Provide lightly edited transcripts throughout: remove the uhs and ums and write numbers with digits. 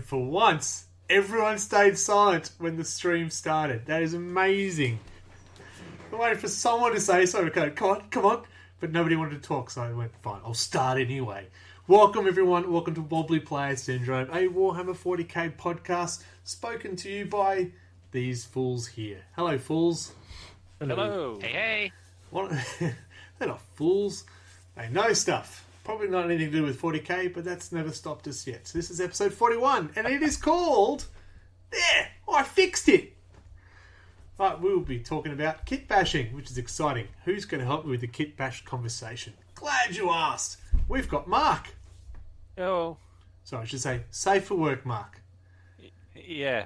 for once, everyone stayed silent when the stream started. That is amazing. I'm waiting for someone to say so. Okay, come on. But nobody wanted to talk, so I went, fine, I'll start anyway. Welcome, everyone. Welcome to Wobbly Player Syndrome, a Warhammer 40k podcast spoken to you by these fools here. Hello, fools. Hello. Hey. What? They're not fools. They know stuff. Probably not anything to do with 40k, but that's never stopped us yet. So this is episode 41, and it is called... There! I fixed it! Right, we will be talking about kit bashing, which is exciting. Who's going to help me with the kit bash conversation? Glad you asked. We've got Mark. Oh. So I should say, safe for work, Mark. Yeah.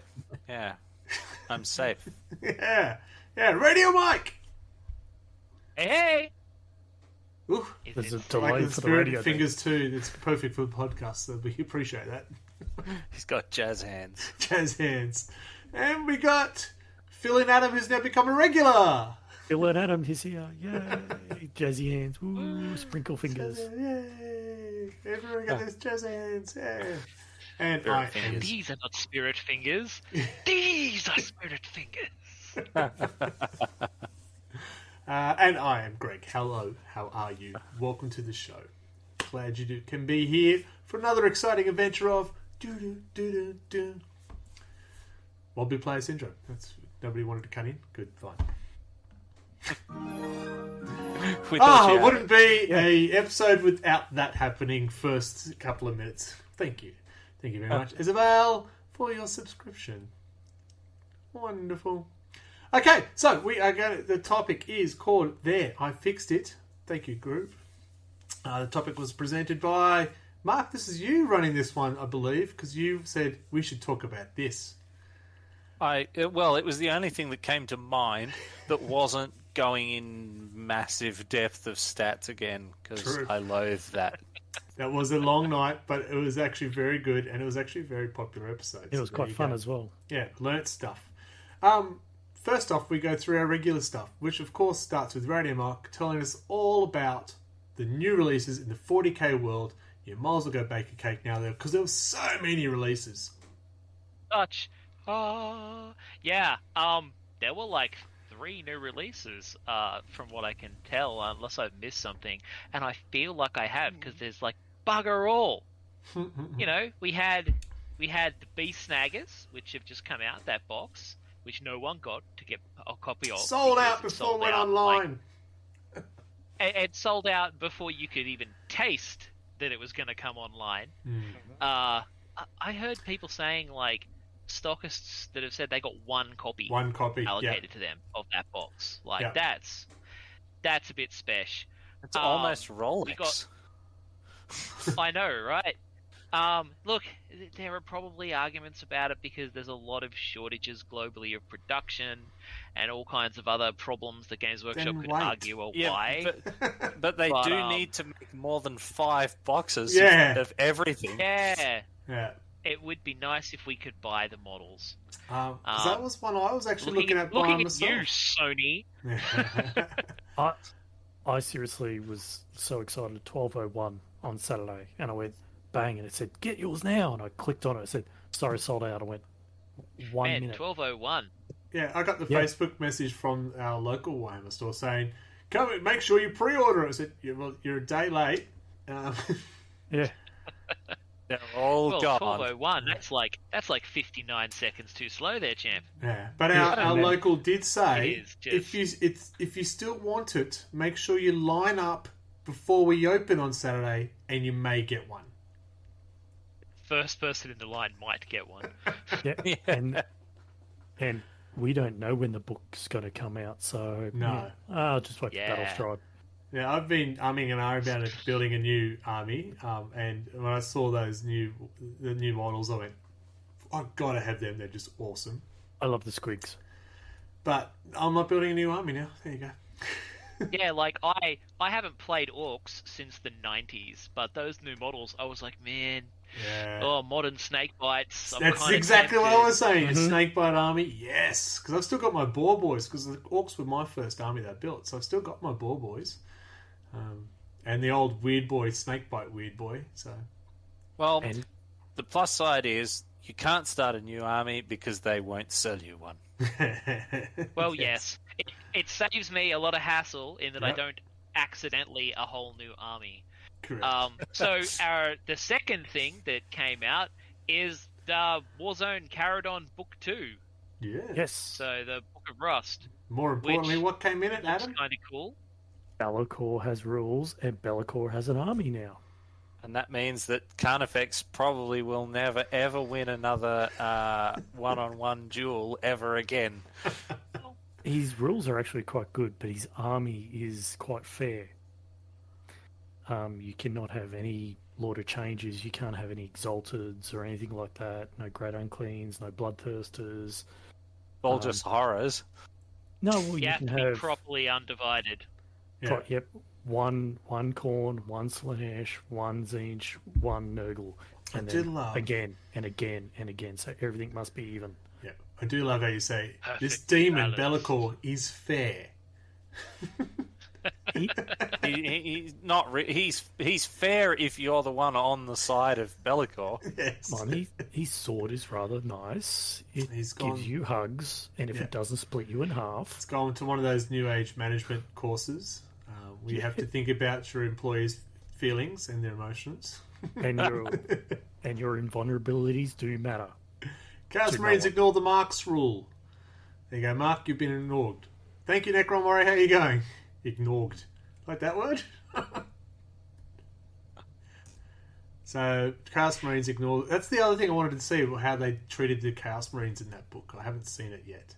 I'm safe. Yeah, Radio Mike. Hey. Ooh, there's a like delay the for the spirit radio. fingers too. It's perfect for the podcast, so we appreciate that. He's got jazz hands. Jazz hands. And we got Phil and Adam, who's now become a regular. Phil and Adam, he's here. Yay. Jazzy hands. Ooh, sprinkle fingers. Yay. Everyone got those jazz hands. Yeah. And Spirit fingers. These are not spirit fingers. These are spirit fingers. And I am Greg. Hello, how are you? Welcome to the show. Glad you can be here for another exciting adventure of Wobbly Player Syndrome. Nobody wanted to cut in? Good, fine. It wouldn't be a episode without that happening first couple of minutes. Thank you. Thank you very much, Isabel, for your subscription. Wonderful. Okay, so we are going. The topic is called "There, I Fixed It." Thank you, group. The topic was presented by Mark. This is you running this one, I believe, because you said we should talk about this. It was the only thing that came to mind that wasn't going in massive depth of stats again, because I loathe that. That was a long night, but it was actually very good, and it was actually a very popular episode. It was quite fun as well. Yeah, learnt stuff. First off, we go through our regular stuff, which of course starts with Radio Mark telling us all about the new releases in the 40k world. You might as well go bake a cake now, there, because there were so many releases. Yeah. There were like 3 new releases, from what I can tell, unless I've missed something. And I feel like I have, because there's like bugger all. You know, we had the Beast Snaggers, which have just come out, that box, which no one got to get a copy of. Sold out before it went online. It sold out before you could even taste that it was going to come online. I heard people saying, like, stockists that have said they got one copy allocated to them of that box. Like, that's a bit special. It's almost Rolex. I know, right? Look, there are probably arguments about it because there's a lot of shortages globally of production and all kinds of other problems that Games Workshop could argue why. But they do need to make more than 5 boxes of everything. Yeah. It would be nice if we could buy the models. That was one I was actually looking at buying myself. You, Sony. I seriously was so excited. 12:01 on Saturday, and I went bang, and it said "Get yours now," and I clicked on it. It said "Sorry, sold out." I went 1 minute. 12:01. Yeah, I got the Facebook message from our local Warhammer store saying, "Come, make sure you pre-order it." I said, "You're a day late." Yeah. They're all gone. 12:01. That's like 59 seconds too slow, there, champ. Yeah, but our local did say if you still want it, make sure you line up before we open on Saturday, and you may get one. First person in the line might get one. Yeah, and we don't know when the book's going to come out, so no, I'll just wait for Battle Stride. Yeah, I've been umming and ahhing about it, building a new army, and when I saw the new models, I went, I've got to have them. They're just awesome. I love the squigs. But I'm not building a new army now. There you go. Yeah, like I haven't played Orcs since the 90s, but those new models, I was like, man, modern snake bites. That's exactly what I was saying. A snakebite army, yes, because I've still got my boar boys. Because the Orcs were my first army that I built, so I've still got my boar boys, and the old weird boy snakebite weird boy. So, well, the plus side is you can't start a new army because they won't sell you one. Well, yes. It saves me a lot of hassle in that I Yep. don't accidentally a whole new army. Correct. So the second thing that came out is the Warzone Caradon Book 2. Yeah. Yes. So the Book of Rust. More importantly, Which what came in it, Looks Adam? kind of cool. Be'lakor has rules, and Be'lakor has an army now. And that means that Carnifex probably will never ever win another one-on-one duel ever again. His rules are actually quite good, but his army is quite fair. You cannot have any Lord of Changes, you can't have any Exalteds or anything like that. No Great Uncleans, no Bloodthirsters. All just horrors. No, well, You have can to be have properly undivided. Yeah. Yep, one Khorne, one Slanesh, one Tzeentch, one Nurgle, I and do then love- again and again and again. So everything must be even. Yeah. I do love how you say, this Perfect demon, balance. Be'lakor, is fair. He's not. He's fair if you're the one on the side of Be'lakor. Yes. His sword is rather nice. It He's gone- gives you hugs, and if Yeah. it doesn't split you in half, It's gone to one of those new age management courses where you have to think about your employees' feelings and their emotions. and your invulnerabilities do matter. Chaos To no Marines one. ignore the Marks rule. There you go, Mark, you've been ignored. Thank you, Necron Warrior, how are you going? Ignored. Like that word? So, Chaos Marines ignore... That's the other thing I wanted to see, how they treated the Chaos Marines in that book. I haven't seen it yet.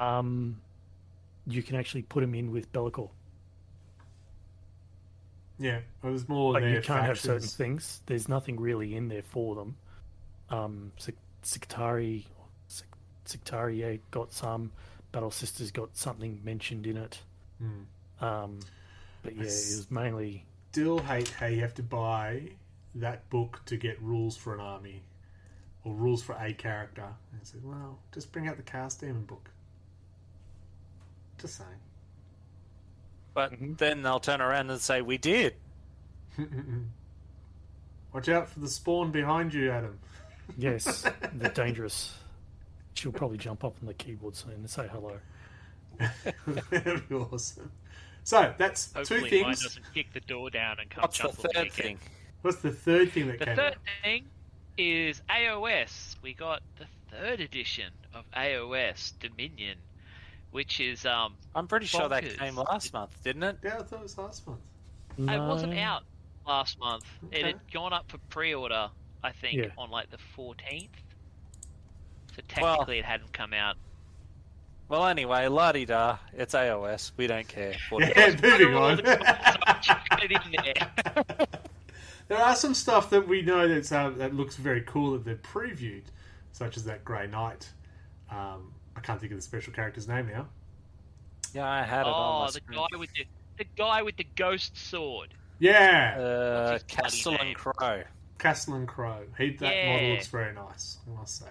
You can actually put them in with Be'lakor, Yeah, it was more but their you can't have certain factions. things. There's nothing really in there for them. Sectari got some. Battle Sisters got something mentioned in it. But yeah, it was mainly Still hate how you have to buy that book to get rules for an army. Or rules for a character. And I said, well, just bring out the Chaos Demon book. Just saying. But then they'll turn around and say, "We did." Watch out for the spawn behind you, Adam. yes, they're dangerous. She'll probably jump up on the keyboard soon and say hello. That'd be awesome. So, that's Hopefully two mine things. doesn't kick the door down and come What's the jump on me third again. thing? What's the third thing that The came third out? thing is AOS. We got the third edition of AOS Dominion, which is I'm pretty sure that bonkers. came last month, didn't it? Yeah, I thought it was last month. It wasn't No. out last month. It Okay. had gone up for pre-order, I think, Yeah. on like the 14th. So technically, it hadn't come out. Well, anyway, la-di-da, it's AOS. We don't care. Yeah, moving All on. the comments, I chucked it in there. There are some stuff that we know that's, that looks very cool that they've previewed, such as that Grey Knight. I can't think of the special character's name now. Yeah, I had it on my Oh, screen. the guy with the ghost sword. Yeah, What's his bloody Castellan name? Crow. Castellan Crow. That model Yeah. looks very nice, I must say.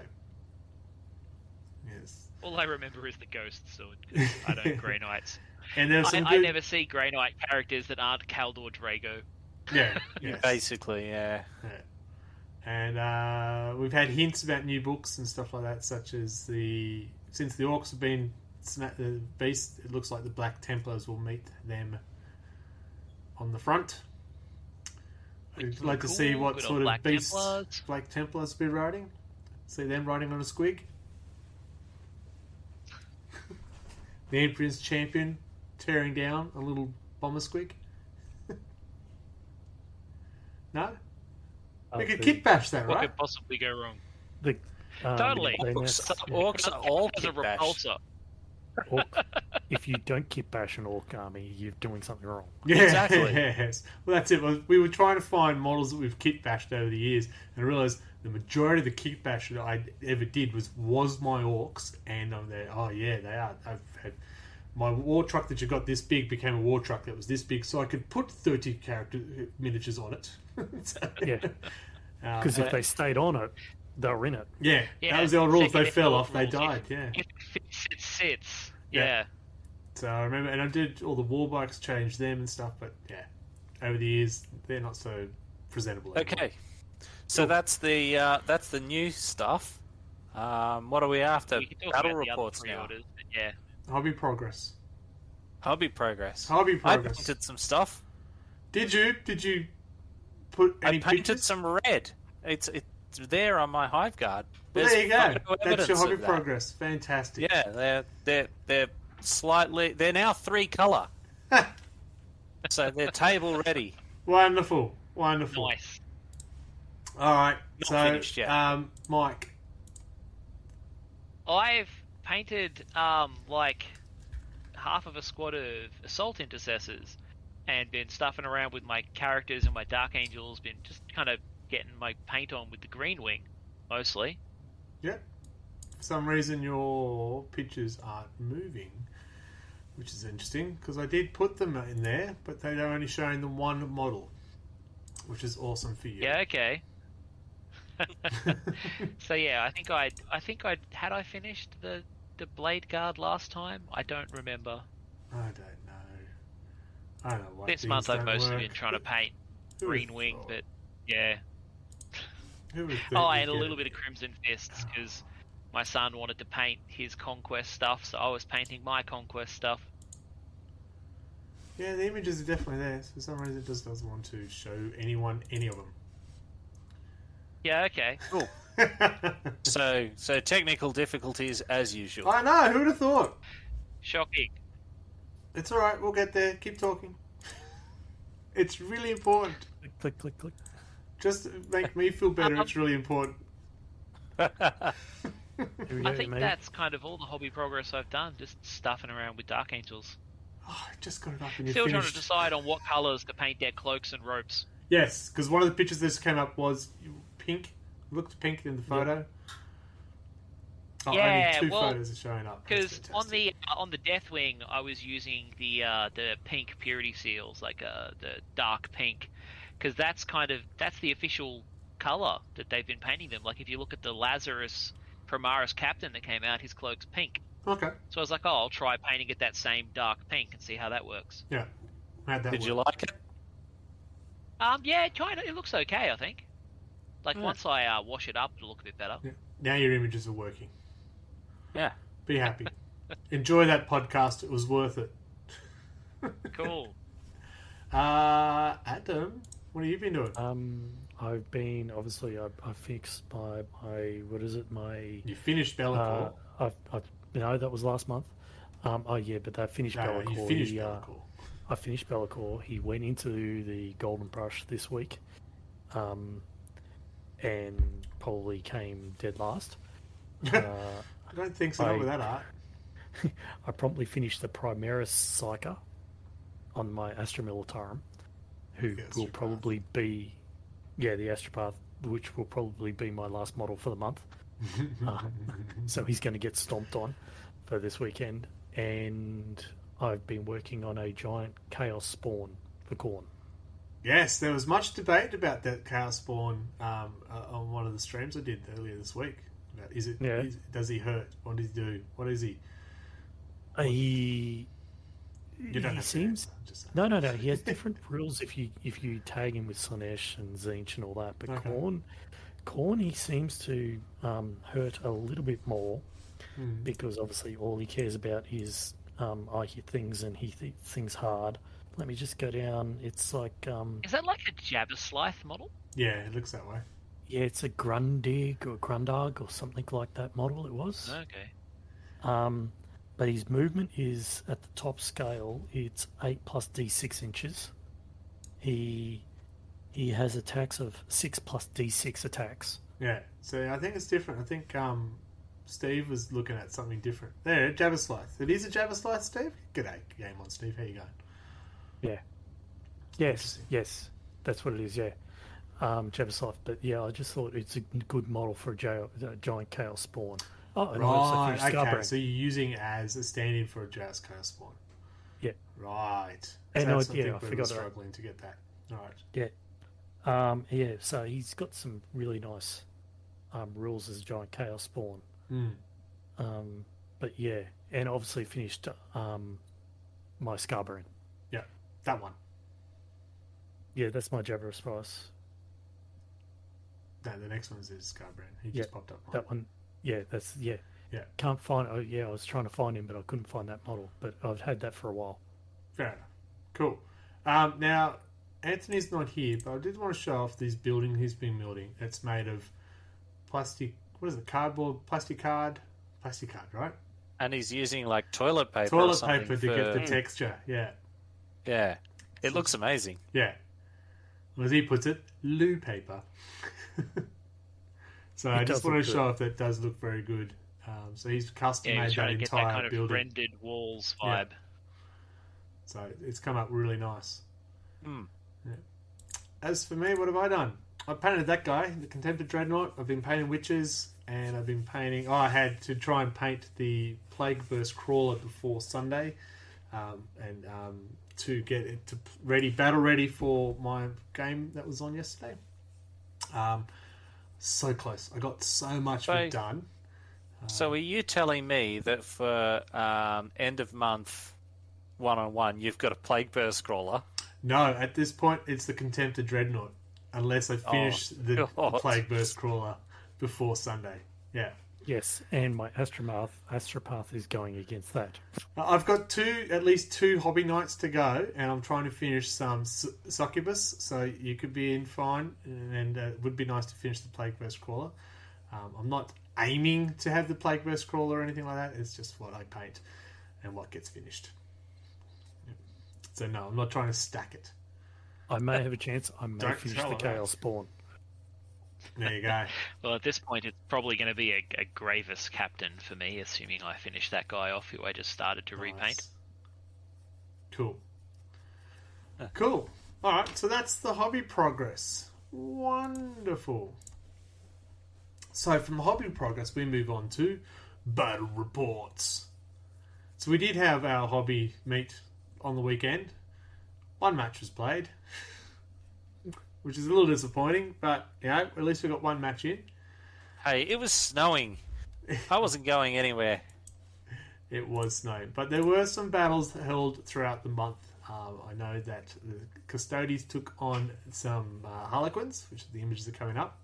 Yes. All I remember is the ghost sword. 'Cause I don't Grey Knights. And there's some I good... never see Grey Knight characters that aren't Kaldor Drago. Yeah, yes. Basically, yeah. Yeah. And we've had hints about new books and stuff like that, such as since the orcs have been the beast, it looks like the Black Templars will meet them on the front. I'd like to see Cool, what good sort old of Black beasts Templars. Black Templars be riding. See them riding on a squig. The Emperor's Champion tearing down a little bomber squig. No? We could kitbash that, What right? could possibly go wrong? Totally. Orcs are all As a kitbash. repulsor. If you don't kitbash an orc army, you're doing something wrong. Yeah, Exactly. yes. Well, that's it. We were trying to find models that we've kitbashed over the years, and I realised the majority of the kitbash that I ever did was my orcs, and I'm there. Oh yeah, they are. I've had my war truck that you got this big became a war truck that was this big, so I could put 30 character miniatures on it. So, Yeah, because if they stayed on it, they were in it. yeah, Yeah, that was the old rules. second They fell old off. They rules. died. Yeah. If it fits, it sits. Yeah. Yeah. So I remember, and I did all the war bikes, changed them and stuff. But yeah, over the years, they're not so presentable anymore. Okay, So that's the new stuff. What are we after? We can talk Battle about the other reports now. pre-orders, but yeah. Hobby progress. Hobby progress. Hobby I progress. painted some stuff. Did you? Did you put any I painted pictures? some red. It's there on my Hive Guard. Well, There's there you go. photo That's your evidence hobby of that. progress. Fantastic. Yeah, they're slightly. They're now 3 color, so they're table ready. Wonderful. Wonderful. Nice. All right. Not so, finished yet. Mike. I've painted like half of a squad of assault intercessors, and been stuffing around with my characters and my dark angels. Been just kind of getting my paint on with the green wing, mostly. Yep. For some reason, your pictures aren't moving, which is interesting because I did put them in there, but they're only showing them one model, which is awesome for you. Yeah. Okay. So yeah, I think I had I finished the blade guard last time. I don't remember. I don't know. I don't know what This things month I've don't mostly work, been trying to but paint who green would've wing, thought? but yeah. Who would've Oh, thought I you'd had a get little it? bit of Crimson Fists because my son wanted to paint his conquest stuff, so I was painting my conquest stuff. Yeah, the images are definitely there. For some reason, it just doesn't want to show anyone any of them. Yeah. Okay. Cool. So technical difficulties as usual. I know. Who would have thought? Shocking. It's all right. We'll get there. Keep talking. It's really important. Click, click, click. Just to make me feel better. It's really important. Here we go, I think mate. that's kind of all the hobby progress I've done, just stuffing around with dark angels. Oh, I just got it up and you Still trying to finished. decide on what colours to paint their cloaks and ropes. Yes, because one of the pictures that came up was pink. Looked pink in the photo. Oh, Yeah, only two well, photos are showing up. That's Because fantastic. on the Deathwing, I was using the pink purity seals, like the dark pink, because that's the official color that they've been painting them. Like if you look at the Lazarus Primaris Captain that came out, his cloak's pink. Okay. So I was like, oh, I'll try painting it that same dark pink and see how that works. Yeah. How'd that Did you work? like it? Yeah, kind of. It looks okay, I think. Like Yeah. once I wash it up, it'll look a bit better. Yeah. Now your images are working. Yeah. Be happy. Enjoy that podcast. It was worth it. Cool. Adam, what have you been doing? I've been obviously I fixed my what is it You finished Bellacore. no, that was last month. Yeah, but I finished No, Bellacore. you finished Bellacore. I finished Bellacore. He went into the Golden Brush this week, and probably came dead last. I don't think so, not with that art. I promptly finished the Primaris Psyker on my Astra Militarum, who The will Astropath. probably be, the Astropath, which will probably be my last model for the month. So he's going to get stomped on for this weekend. And I've been working on a giant Chaos Spawn for Khorne. Yes, there was much debate about that Chaos Spawn on one of the streams I did earlier this week. About, does he hurt? What does he do? What is he? He You don't have seems to answer, just say. no. He has different rules if you tag him with Slanesh and Tzeentch and all that. But Okay. Khorne, he seems to hurt a little bit more because obviously all he cares about is I hit things and he hits things hard. Let me just go down. It's like Is that like a Jabberslythe model? Yeah, it looks that way. yeah, it's a Grundig or Grundarg or something like that model. It was. Okay. But his movement is at the top scale. It's 8 plus D6 inches. He has attacks of 6 plus D6 attacks. Yeah, so I think it's different. I think Steve was looking at something different. There, Jabberslythe. It is a Jabberslythe, Steve? G'day, Game On, Steve. How you going? Yeah. Yes, that's what it is. Yeah, Jabberslythe. But yeah, I just thought it's a good model for a giant Chaos Spawn. Oh, and I also Right, finished okay, Scarbrand. so you're using it as a stand-in for a Chaos Spawn. Yeah. Right. And So I think we were forgot that. struggling to get that. All right. Yeah. Yeah, so he's got some really nice rules as a giant Chaos Spawn. But yeah, and obviously finished my Scarbrand. Yeah, that one. Yeah, that's my Jabberus Price. No, the next one's his Scarbrand. He just popped up. That one. Yeah, that's yeah. Yeah. Can't find. Oh, yeah, I was trying to find him, but I couldn't find that model. But I've had that for a while. Fair enough. Cool. Now, Anthony's not here, but I did want to show off this building he's been building. It's made of plastic. What is it? Cardboard, plastic card, right? And he's using like toilet paper. Toilet paper to get the texture. Yeah. Yeah. It looks amazing. Yeah. Well, as he puts it, loo paper. So I just want to show off that it does look very good. So he's custom made that entire get that kind of building. rendered walls vibe. Yeah. So it's come up really nice. Yeah. As for me, what have I done? I painted that guy, the Contempted Dreadnought. I've been painting witches, and I've been painting... I had to try and paint the Plagueburst Crawler before Sunday, to get it to battle ready for my game that was on yesterday. So close. I got so much of it done. So are you telling me that for end of month 1-on-1, you've got a Plagueburst Crawler? No, at this point, it's the Contempted Dreadnought. Unless I finish the Plagueburst Crawler before Sunday. Yeah. Yes, and my Astropath is going against that. I've got at least two Hobby Nights to go, and I'm trying to finish some Succubus, so you could be in fine, and it would be nice to finish the Plagueburst Crawler. I'm not aiming to have the Plagueburst Crawler or anything like that. It's just what I paint and what gets finished. So no, I'm not trying to stack it. I may have a chance. I may finish the Chaos Spawn. There you go. Well, at this point, it's probably going to be a Gravis captain for me, assuming I finish that guy off who I just started to repaint. Cool. Cool. All right, so that's the hobby progress. Wonderful. So from hobby progress, we move on to battle reports. So we did have our hobby meet on the weekend. One match was played, which is a little disappointing, but at least we got one match in. Hey, it was snowing. I wasn't going anywhere. It was snowing, but there were some battles held throughout the month. I know that the Custodes took on some Harlequins, which are the images that are coming up.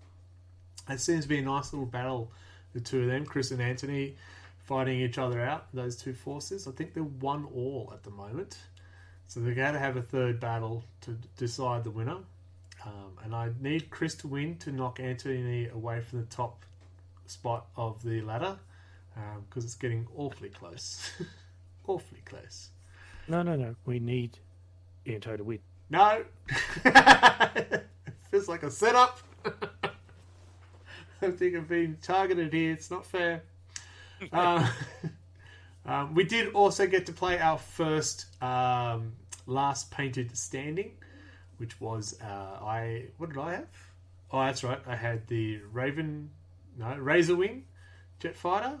It seems to be a nice little battle, the two of them, Chris and Anthony, fighting each other out, those two forces. I think they're 1-1 at the moment. So they're going to have a third battle to decide the winner. And I need Chris to win to knock Anthony away from the top spot of the ladder, because it's getting awfully close. Awfully close. No. We need Anto to win. No! It feels like a setup. I think I'm being targeted here. It's not fair. We did also get to play our first last painted standing, which was what did I have? Oh, that's right. I had the Razorwing jet fighter.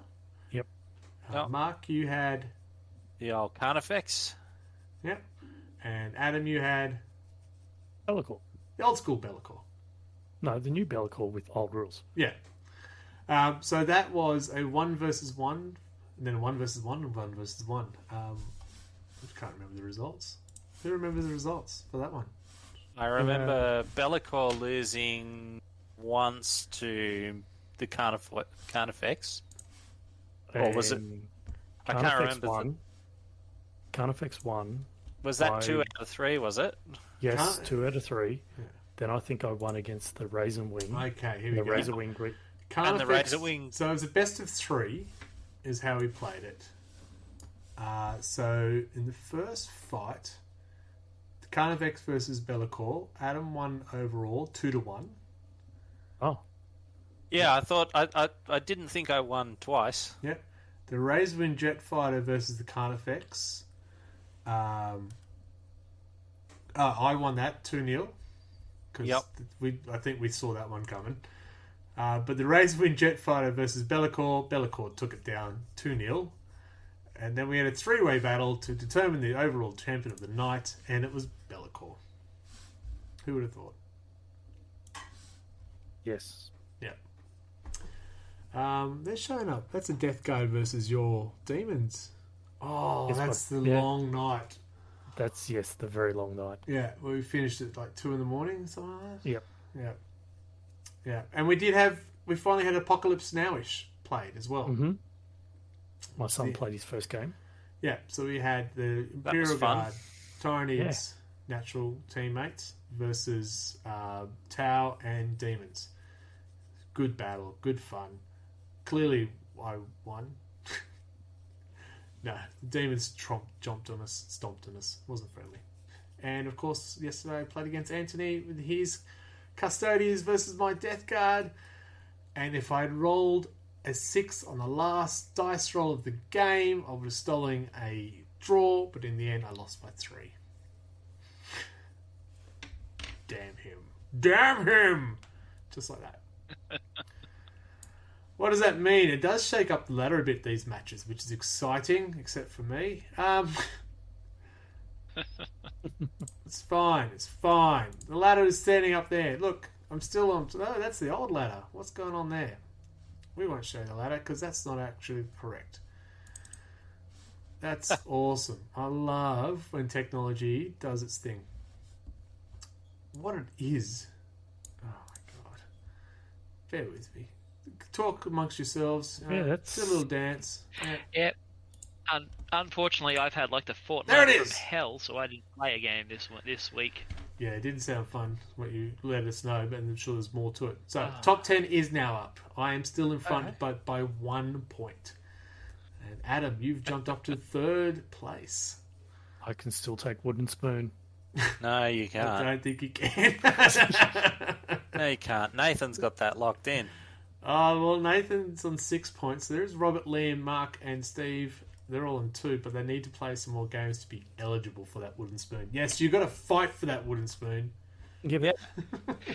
Yep. Mark, you had the old Carnifex. Yep. And Adam, you had Bellicor. The old school Bellicor. No, the new Bellicor with old rules. Yeah. So that was a 1 versus 1, and then a 1 versus 1 and 1 versus 1. I can't remember the results. Who remembers the results for that one? I remember Bellicor losing once to the Carnifex. Or was it? I can't remember. Carnifex won. Was that 2 out of 3, was it? Yes, 2 out of 3. Yeah. Then I think I won against the Razorwing. Okay, here we go. The Razorwing group. And the Razorwing. So it was a best of 3 is how we played it. So in the first fight, the Carnifex versus Bellicor, Adam won overall 2-1. Oh. Yeah, I thought I didn't think I won twice. Yep. The Razorwing Jet Fighter versus the Carnifex. I won that 2-0. Because I think we saw that one coming. But the Razorwing Jet Fighter versus Bellicor took it down 2-0. And then we had a 3-way battle to determine the overall champion of the night, and it was Bellicor. Who would have thought? Yes. Yeah. They're showing up. That's a Death Guard versus your demons. Oh, that's the long night. That's, the very long night. Yeah, we finished at like 2 in the morning, something like that. Yep. Yeah. Yeah, and we finally had Apocalypse Nowish played as well. Mm-hmm. My son played his first game. Yeah, so we had the Imperial Guard, Tyranids, natural teammates versus Tau and Demons. Good battle, good fun. Clearly, I won. No, the Demons stomped on us. Wasn't friendly. And of course, yesterday I played against Anthony with his Custodians versus my Death Guard. And if I'd rolled a 6 on the last dice roll of the game, I would have stolen a draw, but in the end I lost by 3. Damn him! Just like that. What does that mean? It does shake up the ladder a bit, these matches, which is exciting, except for me. It's fine. The ladder is standing up there. Look, I'm still on... Oh, that's the old ladder. What's going on there? We won't show the ladder because that's not actually correct. That's awesome. I love when technology does its thing. What it is. Oh my god. Bear with me. Talk amongst yourselves. That's... Do a little dance. Yeah. Unfortunately, I've had like the fortnight There it from is. hell, so I didn't play a game this week. Yeah, it didn't sound fun what you let us know, but I'm sure there's more to it. So, top 10 is now up. I am still in front, but by 1 point. And Adam, you've jumped up to 3rd place. I can still take wooden spoon. No, you I can't. don't think you can. No, you can't. Nathan's got that locked in. Oh, well, Nathan's on 6 points. There's Robert, Liam, Mark, and Steve. They're all on 2, but they need to play some more games to be eligible for that wooden spoon. Yes, you've got to fight for that wooden spoon. Yeah, but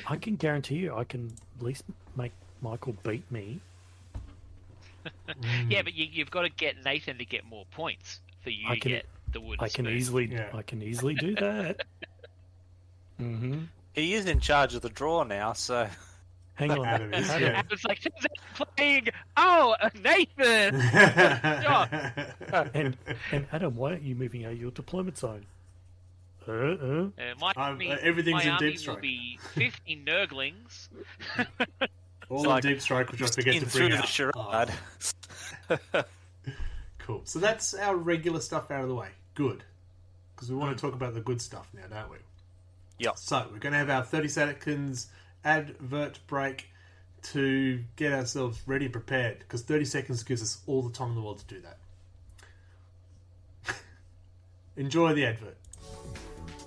I can guarantee you I can at least make Michael beat me. Yeah, but you've got to get Nathan to get more points for you to get the wooden I can spoon. I can easily do that. Mm-hmm. He is in charge of the draw now, so... Hang on. Adam is, Adam, yeah. It's like playing. Oh, Nathan! and Adam, why aren't you moving out of your deployment zone? My army, everything's my in army deep strike. will be 50 Nurglings. All It's in like deep strike, which I forget in to through bring the out. charade. Cool. So that's our regular stuff out of the way. Good. Because we want to talk about the good stuff now, don't we? Yep. So we're going to have our 30 seconds advert break to get ourselves ready and prepared. Because 30 seconds gives us all the time in the world to do that. Enjoy the advert.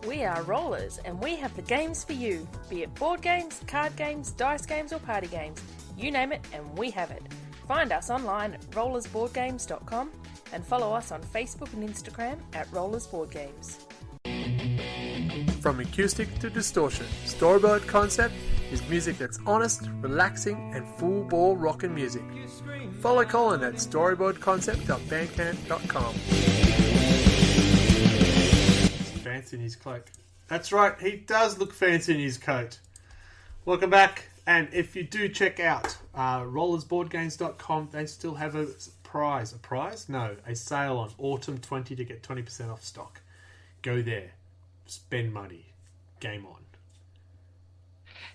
We are Rollers, and we have the games for you. Be it board games, card games, dice games, or party games. You name it, and we have it. Find us online at rollersboardgames.com and follow us on Facebook and Instagram at rollersboardgames. From acoustic to distortion, Storyboard Concept is music that's honest, relaxing, and full-bore rockin' music. Follow Colin at storyboardconcept.bandcamp.com. Fancy in his cloak. That's right, he does look fancy in his coat. Welcome back, and if you do check out rollersboardgames.com, they still have a prize. A prize? No, a sale on Autumn 20 to get 20% off stock. Go there. Spend money. Game on.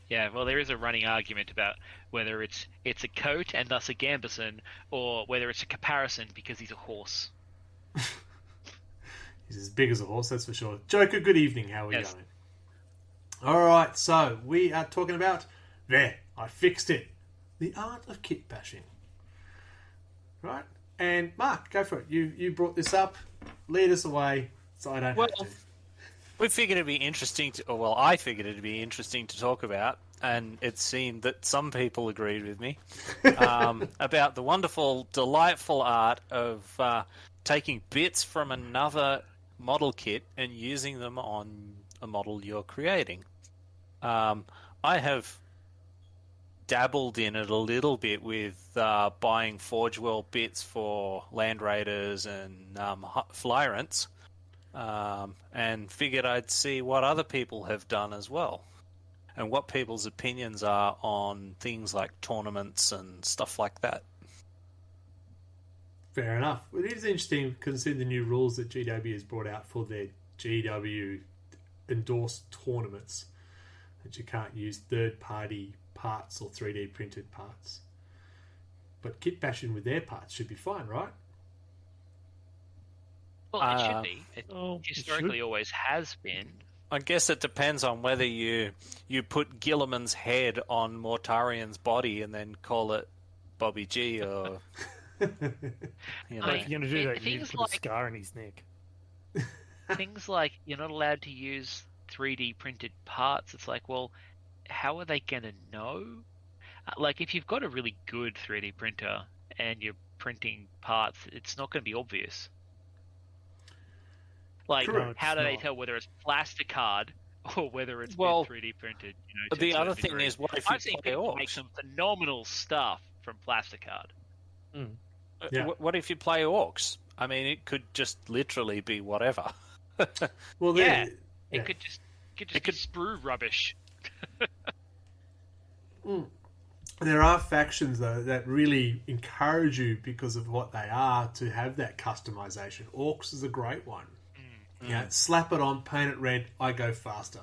Yeah, well, there is a running argument about whether it's a coat and thus a gambeson, or whether it's a comparison because he's a horse. He's as big as a horse, that's for sure. Joker, good evening. How are we Yes. going? Alright, so we are talking about... There, I fixed it. The art of kit bashing. Right? And Mark, go for it. You brought this up. Lead us away so I don't have to. We figured it'd be interesting I figured it'd be interesting to talk about, and it seemed that some people agreed with me, about the wonderful, delightful art of taking bits from another model kit and using them on a model you're creating. I have dabbled in it a little bit with buying Forge World bits for Land Raiders and Flyrants. And figured I'd see what other people have done as well, and what people's opinions are on things like tournaments and stuff like that. Fair enough. Well, it is interesting considering the new rules that GW has brought out for their GW endorsed tournaments, that you can't use third-party parts or 3D printed parts. But Kitbashing with their parts should be fine, right? Well, it should be. It historically always has been. I guess it depends on whether you put Gilliman's head on Mortarian's body and then call it Bobby G, or If you're going to do that, you need to put a scar in his neck. Things like you're not allowed to use 3D printed parts. It's like, well, how are they going to know? Like, if you've got a really good 3D printer and you're printing parts, it's not going to be obvious. Like, Correct. how do they tell whether it's plasticard or whether it's been 3D printed? But the other thing is, what if you I've seen play people make orcs? some phenomenal stuff from plasticard. Yeah. What if you play orcs? I mean, it could just literally be whatever. Well, Yeah, yeah. it could just be sprue rubbish. There are factions, though, that really encourage you because of what they are to have that customization. Orcs is a great one. Yeah, slap it on, paint it red, I go faster.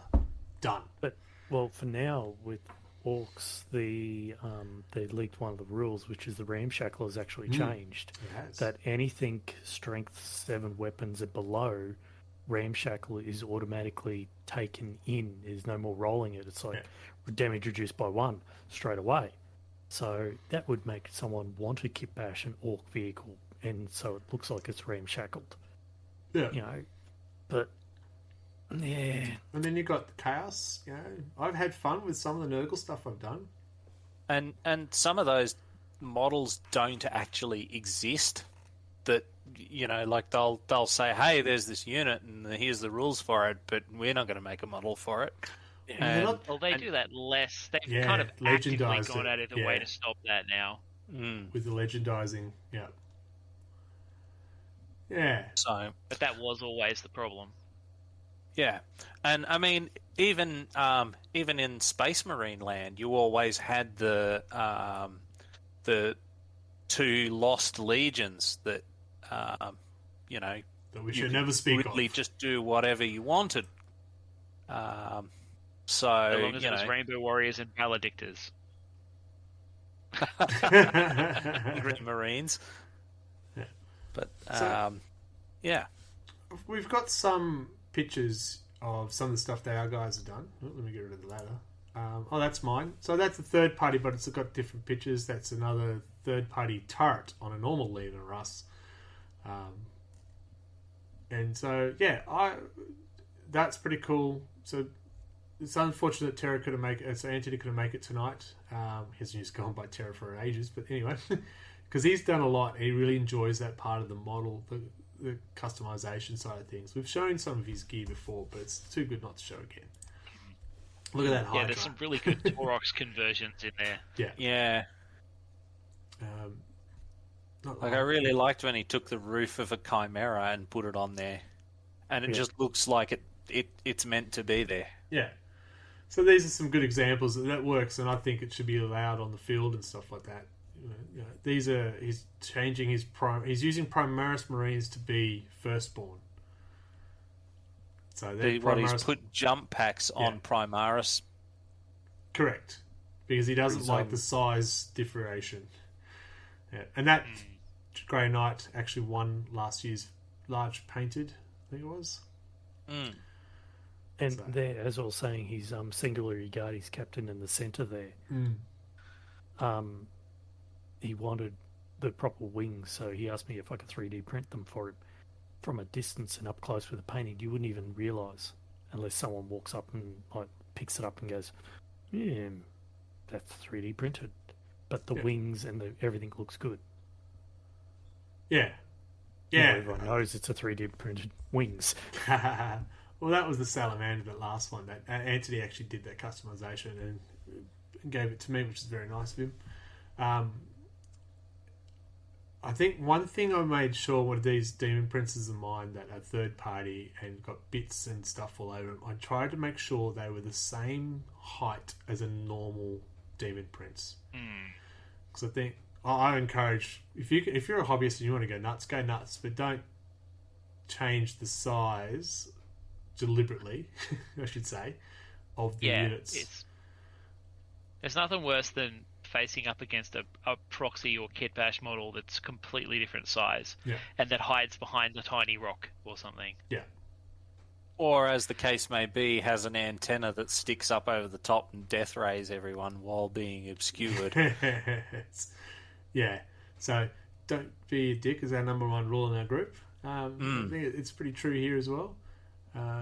Done. But, well, for now, with orcs, they leaked one of the rules, which is the ramshackle has actually changed. It has. That anything strength 7 weapons and below, ramshackle is automatically taken in. There's no more rolling it. It's like damage reduced by 1 straight away. So that would make someone want to kitbash an orc vehicle, and so it looks like it's ramshackled. Yeah. You know, but yeah. And then you've got the chaos. You know, I've had fun with some of the Nurgle stuff I've done. And some of those models don't actually exist. That, you know, like they'll say, hey, there's this unit and here's the rules for it, but we're not going to make a model for it. And, Well, they do that less. They've Yeah, kind of actively legendised gone it, out of the way to stop that now. with the legendizing, yeah. Yeah. So, But that was always the problem. yeah, and I mean, even in Space Marine land, you always had the 2 lost legions that you know, That we should you never could speak really of. just do whatever you wanted. So As long as you it was know, Rainbow Warriors and Valedictors. Green Marines. Yeah. But So- yeah, We've got some pictures of some of the stuff that our guys have done. Oh, let me get rid of the ladder. Oh, that's mine. So that's a third party, but it's got different pictures. That's another third party turret on a normal Legion or Russ. And so, yeah, that's pretty cool. So it's unfortunate Terra couldn't make it. So Anthony couldn't make it tonight. His news gone by Terra for ages, but anyway, because he's done a lot. He really enjoys that part of the model, the customization side of things. We've shown some of his gear before, but it's too good not to show again. Look at that Hydra. Yeah, there's some really good Taurox conversions in there. yeah. Not Like I really liked when he took the roof of a Chimera and put it on there, and it just looks like it's meant to be there. Yeah. So these are some good examples that works, and I think it should be allowed on the field and stuff like that. You know, these are he's changing his he's using Primaris Marines to be firstborn. So He's put jump packs on Primaris. Correct, because he doesn't like the size differentiation. Yeah, and that Grey Knight actually won last year's large painted, I think it was. And there, as I was saying, he's singular regard, he's captain in the centre there. He wanted the proper wings, so he asked me if I could 3D print them for him. From a distance and up close with a painting, you wouldn't even realise unless someone walks up and like picks it up and goes, "Yeah, that's 3D printed." But the wings and everything looks good. Yeah. You know, everyone knows it's a 3D printed wings. Well, that was the Salamander, the last one. That Anthony actually did that customization and gave it to me, which is very nice of him. I think one thing I made sure with these Demon Princes of mine that are third party and got bits and stuff all over them, I tried to make sure they were the same height as a normal Demon Prince. Because I think I encourage, if you're a hobbyist and you want to go nuts, but don't change the size deliberately, I should say, of the units. There's nothing worse than facing up against a proxy or Kitbash model that's completely different size and that hides behind a tiny rock or something. Yeah. Or, as the case may be, has an antenna that sticks up over the top and death rays everyone while being obscured. Yeah. So, don't be a dick is our number one rule in our group. I think it's pretty true here as well.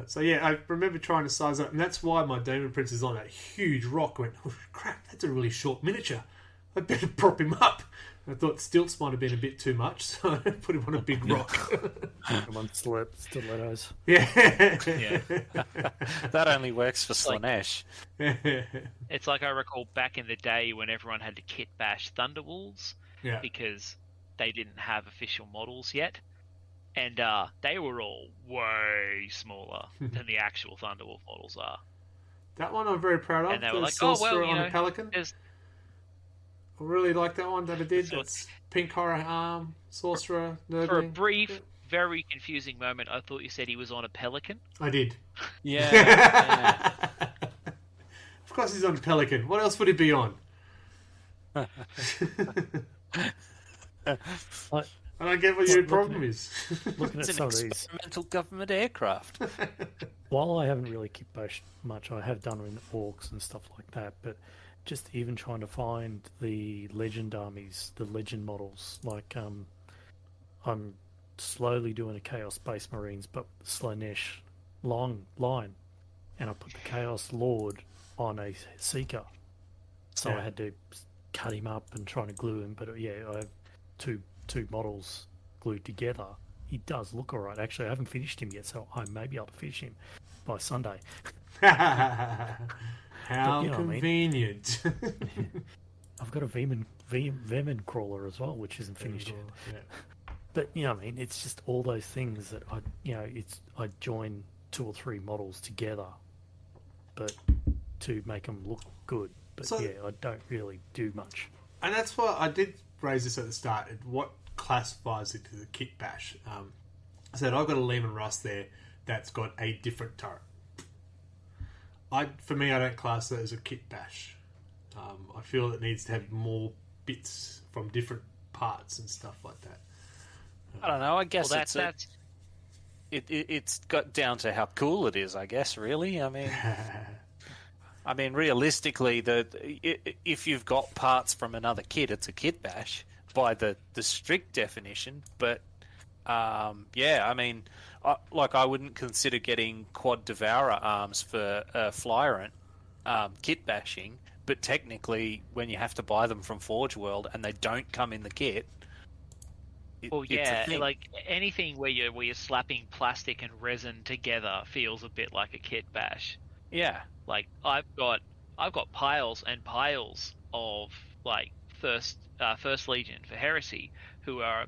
So, yeah, I remember trying to size up, and that's why my Demon Prince is on that huge rock. I went, oh, crap, that's a really short miniature. I better prop him up. I thought stilts might have been a bit too much, so I put him on a big rock. Come on, stilettos. Yeah. That only works for Slanesh. It's like I recall back in the day when everyone had to Kitbash Thunderwolves because they didn't have official models yet. And they were all way smaller than the actual Thunderwolf models are. That one I'm very proud of. And they were like, Sorcerer on a Pelican. I really like that one that I did. That's pink horror Sorcerer. Nerdling. For a brief, very confusing moment, I thought you said he was on a Pelican. I did. Yeah. Of course he's on a Pelican. What else would he be on? I don't get what your problem is. Looking at It's some an of these, experimental government aircraft. while I haven't really kitbashed much, I have done in orcs and stuff like that, but just even trying to find the legend armies, the legend models, like I'm slowly doing a Chaos Space Marines, but Slanesh long line, and I put the Chaos Lord on a Seeker, so I had to cut him up and trying to glue him. But I have two models glued together. He does look alright. Actually, I haven't finished him yet, so I may be able to finish him by Sunday. How convenient. I've got a Vermin crawler as well, which isn't finished yet. Yeah. But it's just all those things that I join 2 or 3 models together, but to make them look good. But I don't really do much. And that's why I did raise this at the start. What classifies it as a Kitbash? I said I've got a Lehman Russ there that's got a different turret. For me, I don't class it as a Kitbash. I feel it needs to have more bits from different parts and stuff like that. I don't know. I guess it's got down to how cool it is. I guess really. I mean, realistically, if you've got parts from another kit, it's a Kitbash by the strict definition. But I wouldn't consider getting quad Devourer arms for Flyrant kitbashing. But technically, when you have to buy them from Forge World and they don't come in the kit, it's a thing. Like anything where you're slapping plastic and resin together feels a bit like a Kitbash. Yeah. Like I've got piles and piles of like first Legion for Heresy, who are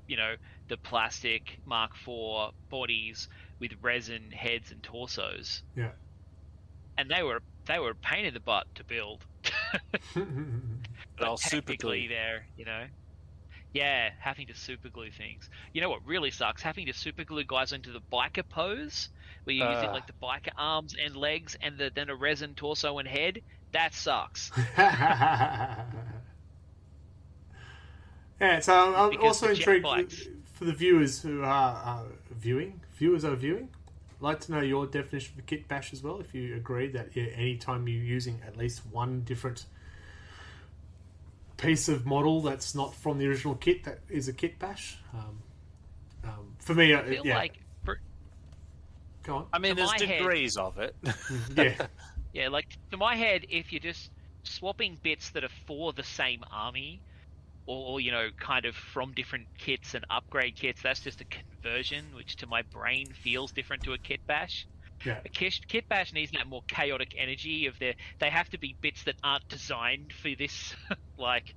the plastic Mark IV bodies with resin heads and torsos. Yeah. And they were a pain in the butt to build. But technically they're Yeah, having to super glue things. You know what really sucks? Having to super glue guys into the biker pose, where you're using like the biker arms and legs and then a resin torso and head. That sucks. Yeah, so I'm Because also the jet intrigued bikes- for the viewers who are viewing. Viewers are viewing. I'd like to know your definition of Kitbash as well. If you agree that anytime you're using at least one different piece of model that's not from the original kit, that is a Kitbash. For me, I feel like go on. I mean, To there's my head- degrees of it. Yeah, yeah, like to my head, if you're just swapping bits that are for the same army, or kind of from different kits and upgrade kits, that's just a conversion, which to my brain feels different to a Kitbash. yeah. A Kitbash needs that more chaotic energy of they have to be bits that aren't designed for this, like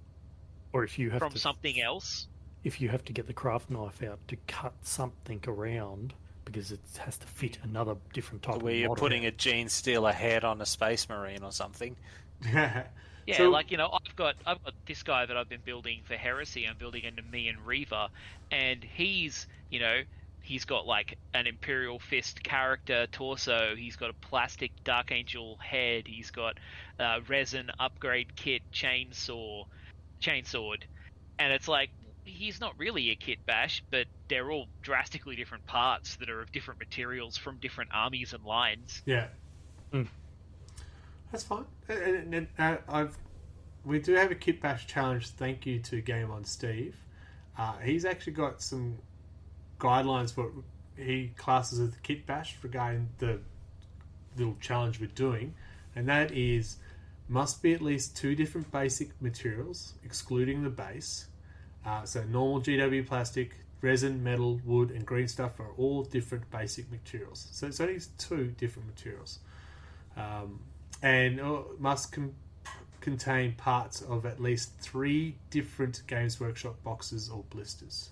Or if you have from to, something else. if you have to get the craft knife out to cut something around because it has to fit another different type Where of you're model. putting a Gene Stealer head on a Space Marine or something. Yeah, So- like I've got this guy that I've been building for Heresy. I'm building a Nemean Reaver, and he's He's got like an Imperial Fist character torso. He's got a plastic Dark Angel head. He's got resin upgrade kit chainsword, and it's like he's not really a Kitbash, but they're all drastically different parts that are of different materials from different armies and lines. Yeah. That's fine. We do have a Kitbash challenge. Thank you to Game on Steve. He's actually got some guidelines for what he classes as the Kitbash regarding the little challenge we're doing, and that is must be at least 2 different basic materials, excluding the base. So normal GW plastic, resin, metal, wood, and green stuff are all different basic materials. So it's only 2 different materials, and must contain parts of at least 3 different Games Workshop boxes or blisters.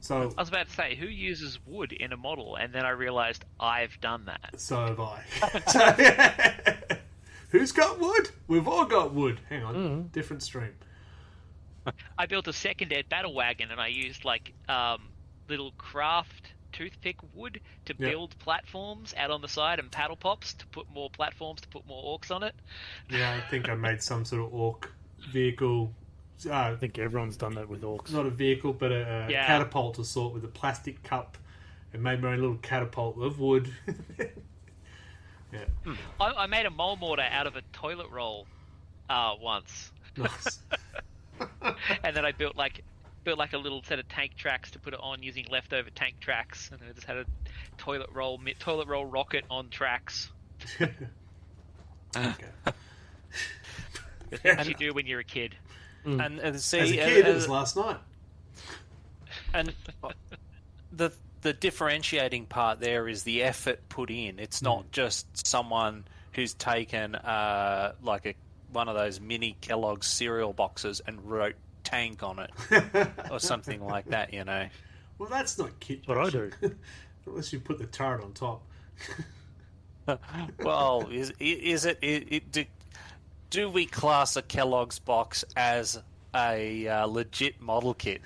So I was about to say, who uses wood in a model? And then I realised I've done that. So have I. Who's got wood? We've all got wood. Hang on, different stream. I built a second-ed battle wagon, and I used like little craft toothpick wood to build platforms out on the side and paddle pops to put more platforms to put more orcs on it. Yeah, I think I made some sort of orc vehicle. I think everyone's done that with orcs. Not a vehicle, but a catapult of sort with a plastic cup, and made my own little catapult of wood. Yeah. I made a mole mortar out of a toilet roll once. Nice. And then I built like a little set of tank tracks to put it on using leftover tank tracks, and I just had a toilet roll rocket on tracks. Okay. That's what you do when you're a kid. And see, as a kid, it was last night. And the differentiating part there is the effort put in. It's not just someone who's taken one of those mini Kellogg's cereal boxes and wrote tank on it or something like that, you know. Well, that's not Kitbash. What I do. Unless you put the turret on top. Well, is it do we class a Kellogg's box as a legit model kit?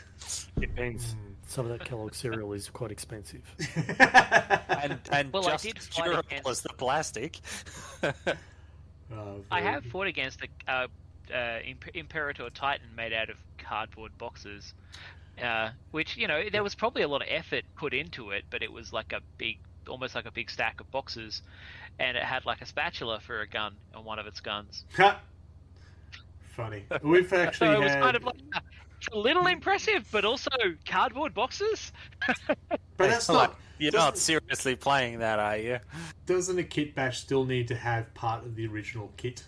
Depends. Some of that Kellogg's cereal is quite expensive. and well, just I did as fight durable against... as the plastic. I have fought against a Imperator Titan made out of cardboard boxes, which, you know, there was probably a lot of effort put into it, but it was like almost like a big stack of boxes, and it had like a spatula for a gun on one of its guns. Funny. We've actually so it was kind of like it's a little impressive, but also cardboard boxes. But that's not... You're not seriously playing that, are you? Doesn't a Kitbash still need to have part of the original kit?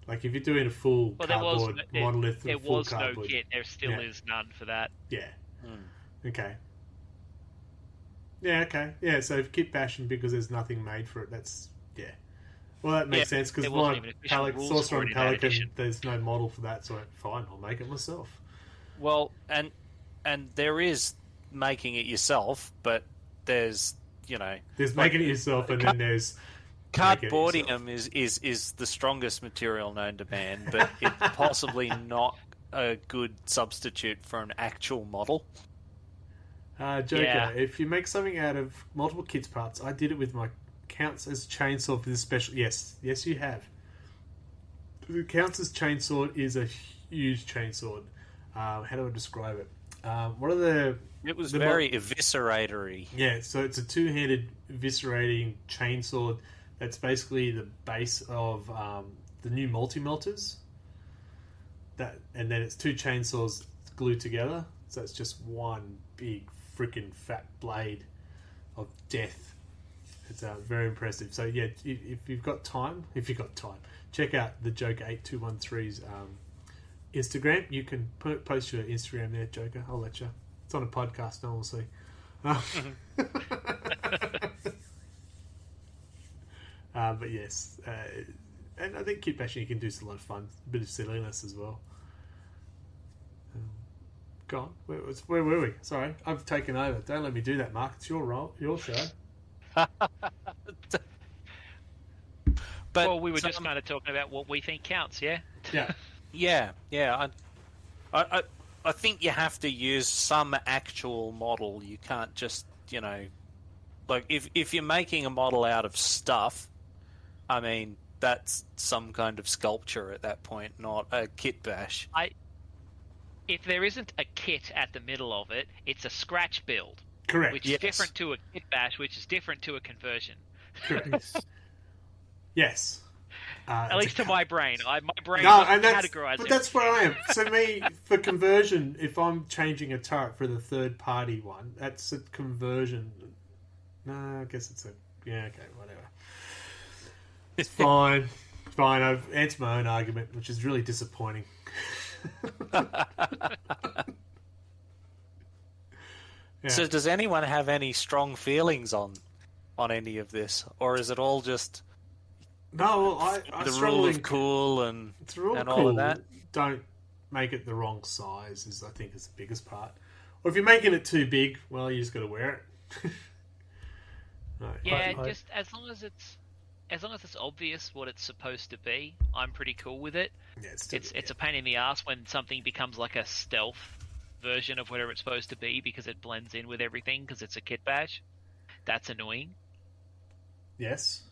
Like if you're doing a full cardboard monolith, there full was cardboard. no kit. There still is none for that. Yeah. Okay. Yeah. Okay. Yeah. So if Kitbashing because there's nothing made for it, that's Well, that makes sense because Sorcerer and Pelican, there's no model for that, so fine, I'll make it myself. Well, and there is making it yourself, but there's making it yourself, and then there's cardboardium is the strongest material known to man, but it's possibly not a good substitute for an actual model. Joker, if you make something out of multiple kits parts, I did it with my counts as chainsaw for this special. Yes, you have. The counts as chainsaw is a huge chainsaw. How do I describe it? What are the... It was very evisceratory. Yeah, so it's a two-handed eviscerating chainsaw that's basically the base of the new multi-melters. And then it's 2 chainsaws glued together, so it's just one big freaking fat blade of death. It's very impressive. So yeah, if you've got time, check out the Joker 8213's Instagram. You can post your Instagram there, Joker. I'll let you. It's on a podcast, no one will see. But yes, and I think Kitbashing you can do a lot of fun, a bit of silliness as well. Go on. Where were we? Sorry, I've taken over. Don't let me do that, Mark. It's your role, your show. But we were just kind of talking about what we think counts, yeah? Yeah. Yeah. I think you have to use some actual model. You can't just, like if you're making a model out of stuff, I mean, that's some kind of sculpture at that point, not a kitbash. If there isn't a kit at the middle of it, it's a scratch build. Correct. Which is different to a kitbash, which is different to a conversion. Correct. Yes. At least to my brain. My brain no, doesn't and that's, categorize but that's where I am. So me, for conversion, if I'm changing a turret for the third-party one, that's a conversion. No, I guess it's a... Yeah, okay, whatever. It's fine. Fine, I've answered my own argument, which is really disappointing. Yeah. So does anyone have any strong feelings on any of this? Or is it all just... No, I the rule of cool and all all of that? Don't make it the wrong size, I think is the biggest part. Or if you're making it too big, well, you just got to wear it. No. Yeah, just as long as it's obvious what it's supposed to be, I'm pretty cool with it. Yeah, it's a pain in the ass when something becomes like a stealth version of whatever it's supposed to be because it blends in with everything because it's a kitbash. That's annoying. Yes.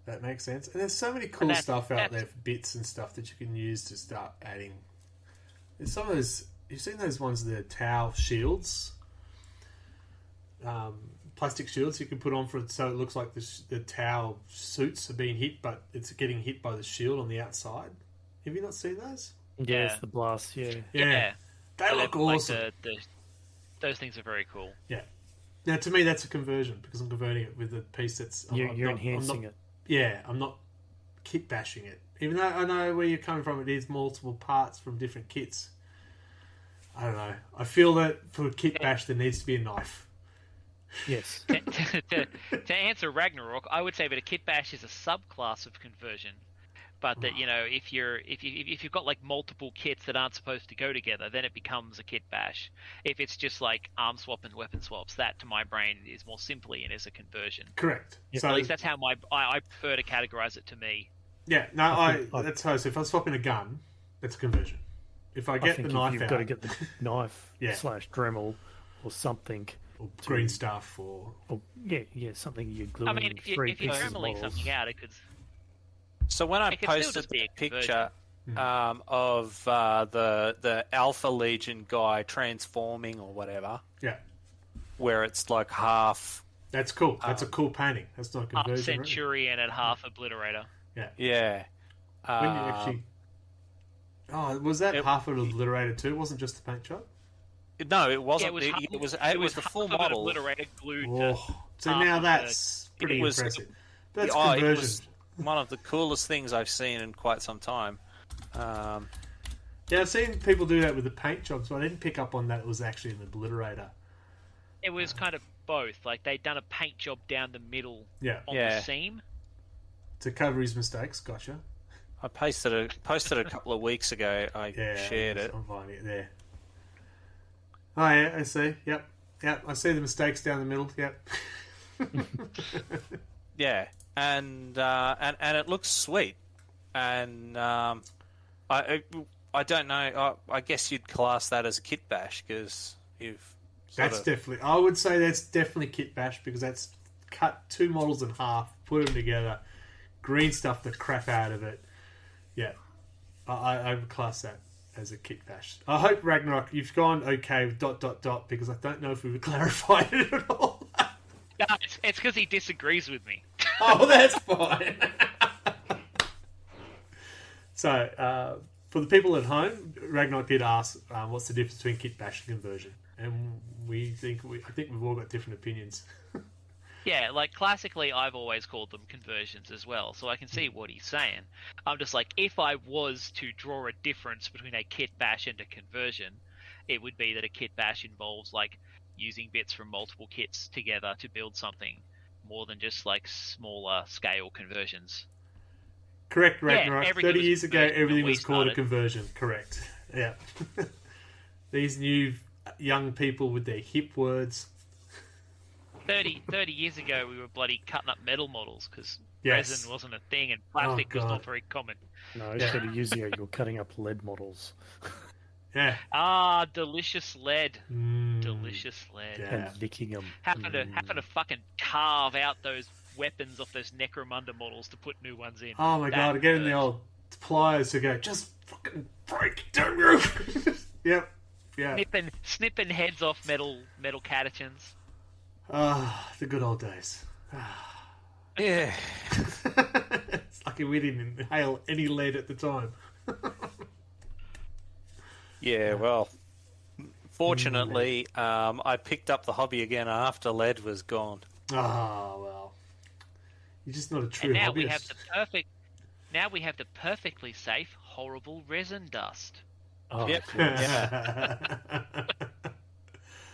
That makes sense. And there's so many cool stuff out there, bits and stuff that you can use to start adding. There's some of those... You've seen those ones, the towel shields? Plastic shields you can put on for it so it looks like the towel suits are being hit, but it's getting hit by the shield on the outside. Have you not seen those? Yes, the blast, yeah. Yeah. They look awesome. Those things are very cool. Yeah. Now, to me, that's a conversion because I'm converting it with a piece that's... You're enhancing it. Yeah, I'm not kit bashing it. Even though I know where you're coming from, it is multiple parts from different kits. I don't know. I feel that for a kit bash, there needs to be a knife. Yes. To answer Ragnarok, I would say that a kit bash is a subclass of conversion. But that if you've got like multiple kits that aren't supposed to go together, then it becomes a kit bash. If it's just like arm swap and weapon swaps, that to my brain is more simply and is a conversion. Correct. So at least that's how I prefer to categorize it to me. Yeah, no, that's how. So if I'm swapping a gun, that's a conversion. If I get the knife you've out, got to get the knife / Dremel or something. Or green stuff or something you're gluing. I mean, if you're dremeling something out, it could. So when I posted the picture of the Alpha Legion guy transforming or whatever, where it's like half. That's cool. That's a cool painting. That's not a conversion. Half Centurion and half Obliterator. Yeah. When you actually. Oh, was that half an Obliterator too? It wasn't just the paint job. No, it wasn't. It was the full model. Obliterator glued so now that's pretty impressive. That's conversion. It was one of the coolest things I've seen in quite some time. Yeah, I've seen people do that with the paint jobs, but I didn't pick up on that it was actually an Obliterator. It was kind of both. Like they'd done a paint job down the middle on the seam. To cover his mistakes, gotcha. I posted a couple of weeks ago. I shared it. I'm finding it there. Oh yeah, I see. Yep. I see the mistakes down the middle. Yep. Yeah, and it looks sweet, and I don't know. I guess you'd class that as a kit bash because you've. Definitely. I would say that's definitely kit bash because that's cut two models in half, put them together, green stuff the crap out of it. Yeah, I would class that as a kit bash. I hope Ragnarok you've gone okay with ... because I don't know if we've clarified it at all. No, it's because he disagrees with me. Oh, that's fine. So, for the people at home, Ragnarok did ask, "What's the difference between kit bash and conversion?" And I think we've all got different opinions. Yeah, like classically, I've always called them conversions as well, so I can see what he's saying. I'm just like, if I was to draw a difference between a kit bash and a conversion, it would be that a kit bash involves like using bits from multiple kits together to build something, more than just like smaller scale conversions. Correct, Ragnarok. 30 years ago, everything was called a conversion. Correct. Yeah. These new young people with their hip words. 30 years ago, we were bloody cutting up metal models because resin wasn't a thing and plastic was not very common. No, 30 years ago, you were cutting up lead models. Yeah. Ah, delicious lead. Mm, Delicious lead. yeah. And licking them. Having to fucking carve out those weapons off those Necromunda models to put new ones in. Oh my god, again the hurts. old pliers to go, just fucking break, don't move. Yep. Yeah. Snipping heads off metal catechins. Ah, the good old days. Yeah. It's lucky we didn't inhale any lead at the time. Yeah, well, fortunately, I picked up the hobby again after lead was gone. Ah, well. You're just not a true And now hobbyist. we have the perfectly safe, horrible resin dust. Oh, Yep. yeah.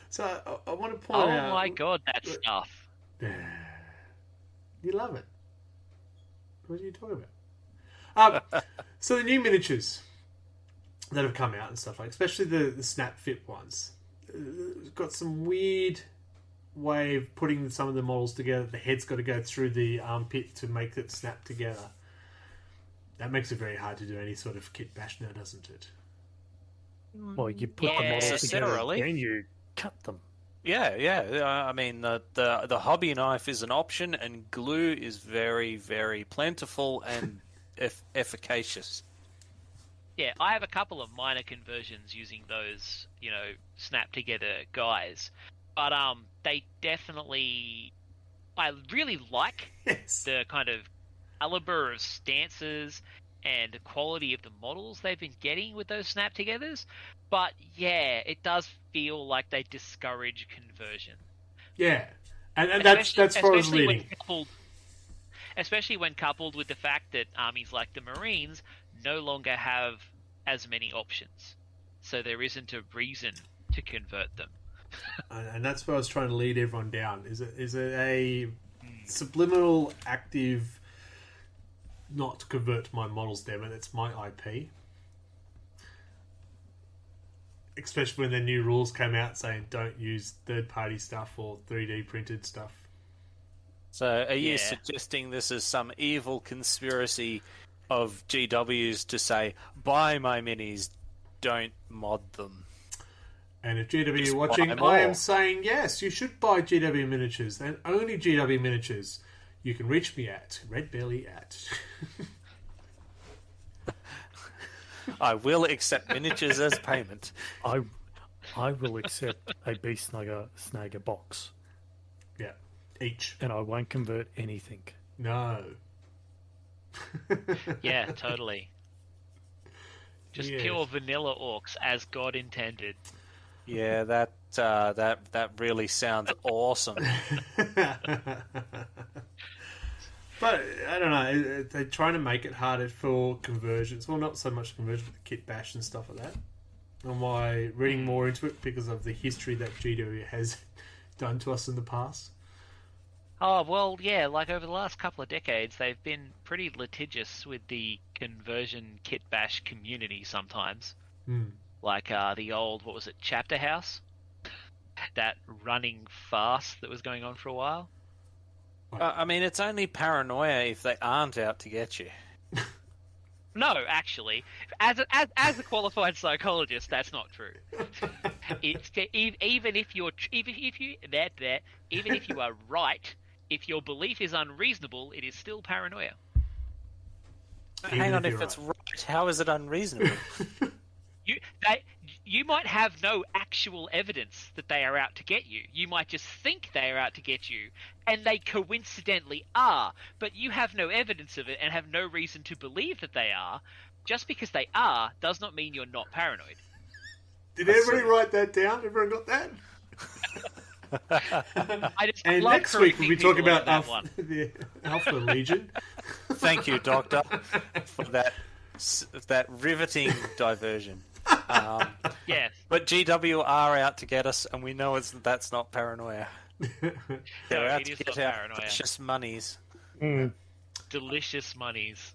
So I want to point Oh out. my god, that stuff. You love it. What are you talking about? So the new miniatures that have come out and stuff like, especially the snap fit ones, got some weird way of putting some of the models together. The head's got to go through the armpit to make it snap together. That makes it very hard to do any sort of kit bash now, doesn't it? Well, you put the Yeah. models together Necessarily. and you cut them. Yeah. I mean, the hobby knife is an option, and glue is very, very plentiful and efficacious. Yeah, I have a couple of minor conversions using those, snap together guys. But they definitely, I really like Yes. the kind of caliber of stances and the quality of the models they've been getting with those snap togethers. But yeah, it does feel like they discourage conversion. Yeah. And that's far as leading. Especially when coupled with the fact that armies like the Marines no longer have as many options. So there isn't a reason to convert them. And that's where I was trying to lead everyone down. Is it a subliminal, active, not to convert my models, damn it, it's my IP? Especially when the new rules came out saying don't use third-party stuff or 3D printed stuff. So are you Yeah. suggesting this is some evil conspiracy of GWs to say, buy my minis, don't mod them? And if GW Just are watching, buy I more. am saying yes, you should buy GW miniatures, and only GW miniatures. You can reach me at redbelly@. I will accept miniatures as payment. I will accept a Beast Snagger box, Yeah, each. and I won't convert anything. No. Yeah, totally. Just Yes. pure vanilla orcs as God intended. Yeah, that really sounds awesome. But I don't know. They're trying to make it harder for conversions. Well, not so much conversion, but the kit bash and stuff like that. And why reading more into it because of the history that GW has done to us in the past. Oh, well, yeah, like over the last couple of decades, they've been pretty litigious with the conversion kit bash community sometimes. Like the old, what was it, Chapter House? That running fast that was going on for a while. I mean, it's only paranoia if they aren't out to get you. No, actually, as a qualified psychologist, that's not true. It's even if you are right, if your belief is unreasonable, it is still paranoia. Hang on, if if you're it's right, how is it unreasonable? You might have no actual evidence that they are out to get you. You might just think they are out to get you, and they coincidentally are, but you have no evidence of it and have no reason to believe that they are. Just because they are does not mean you're not paranoid. Did everybody write that down? Everyone got that? And love next week we'll be talking correcting about people on that one. the Alpha Legion. Thank you, Doctor, for that riveting diversion. Yes. But GW are out to get us, and we know that's not paranoia. They're out it to is get not our paranoia. precious monies. Delicious monies.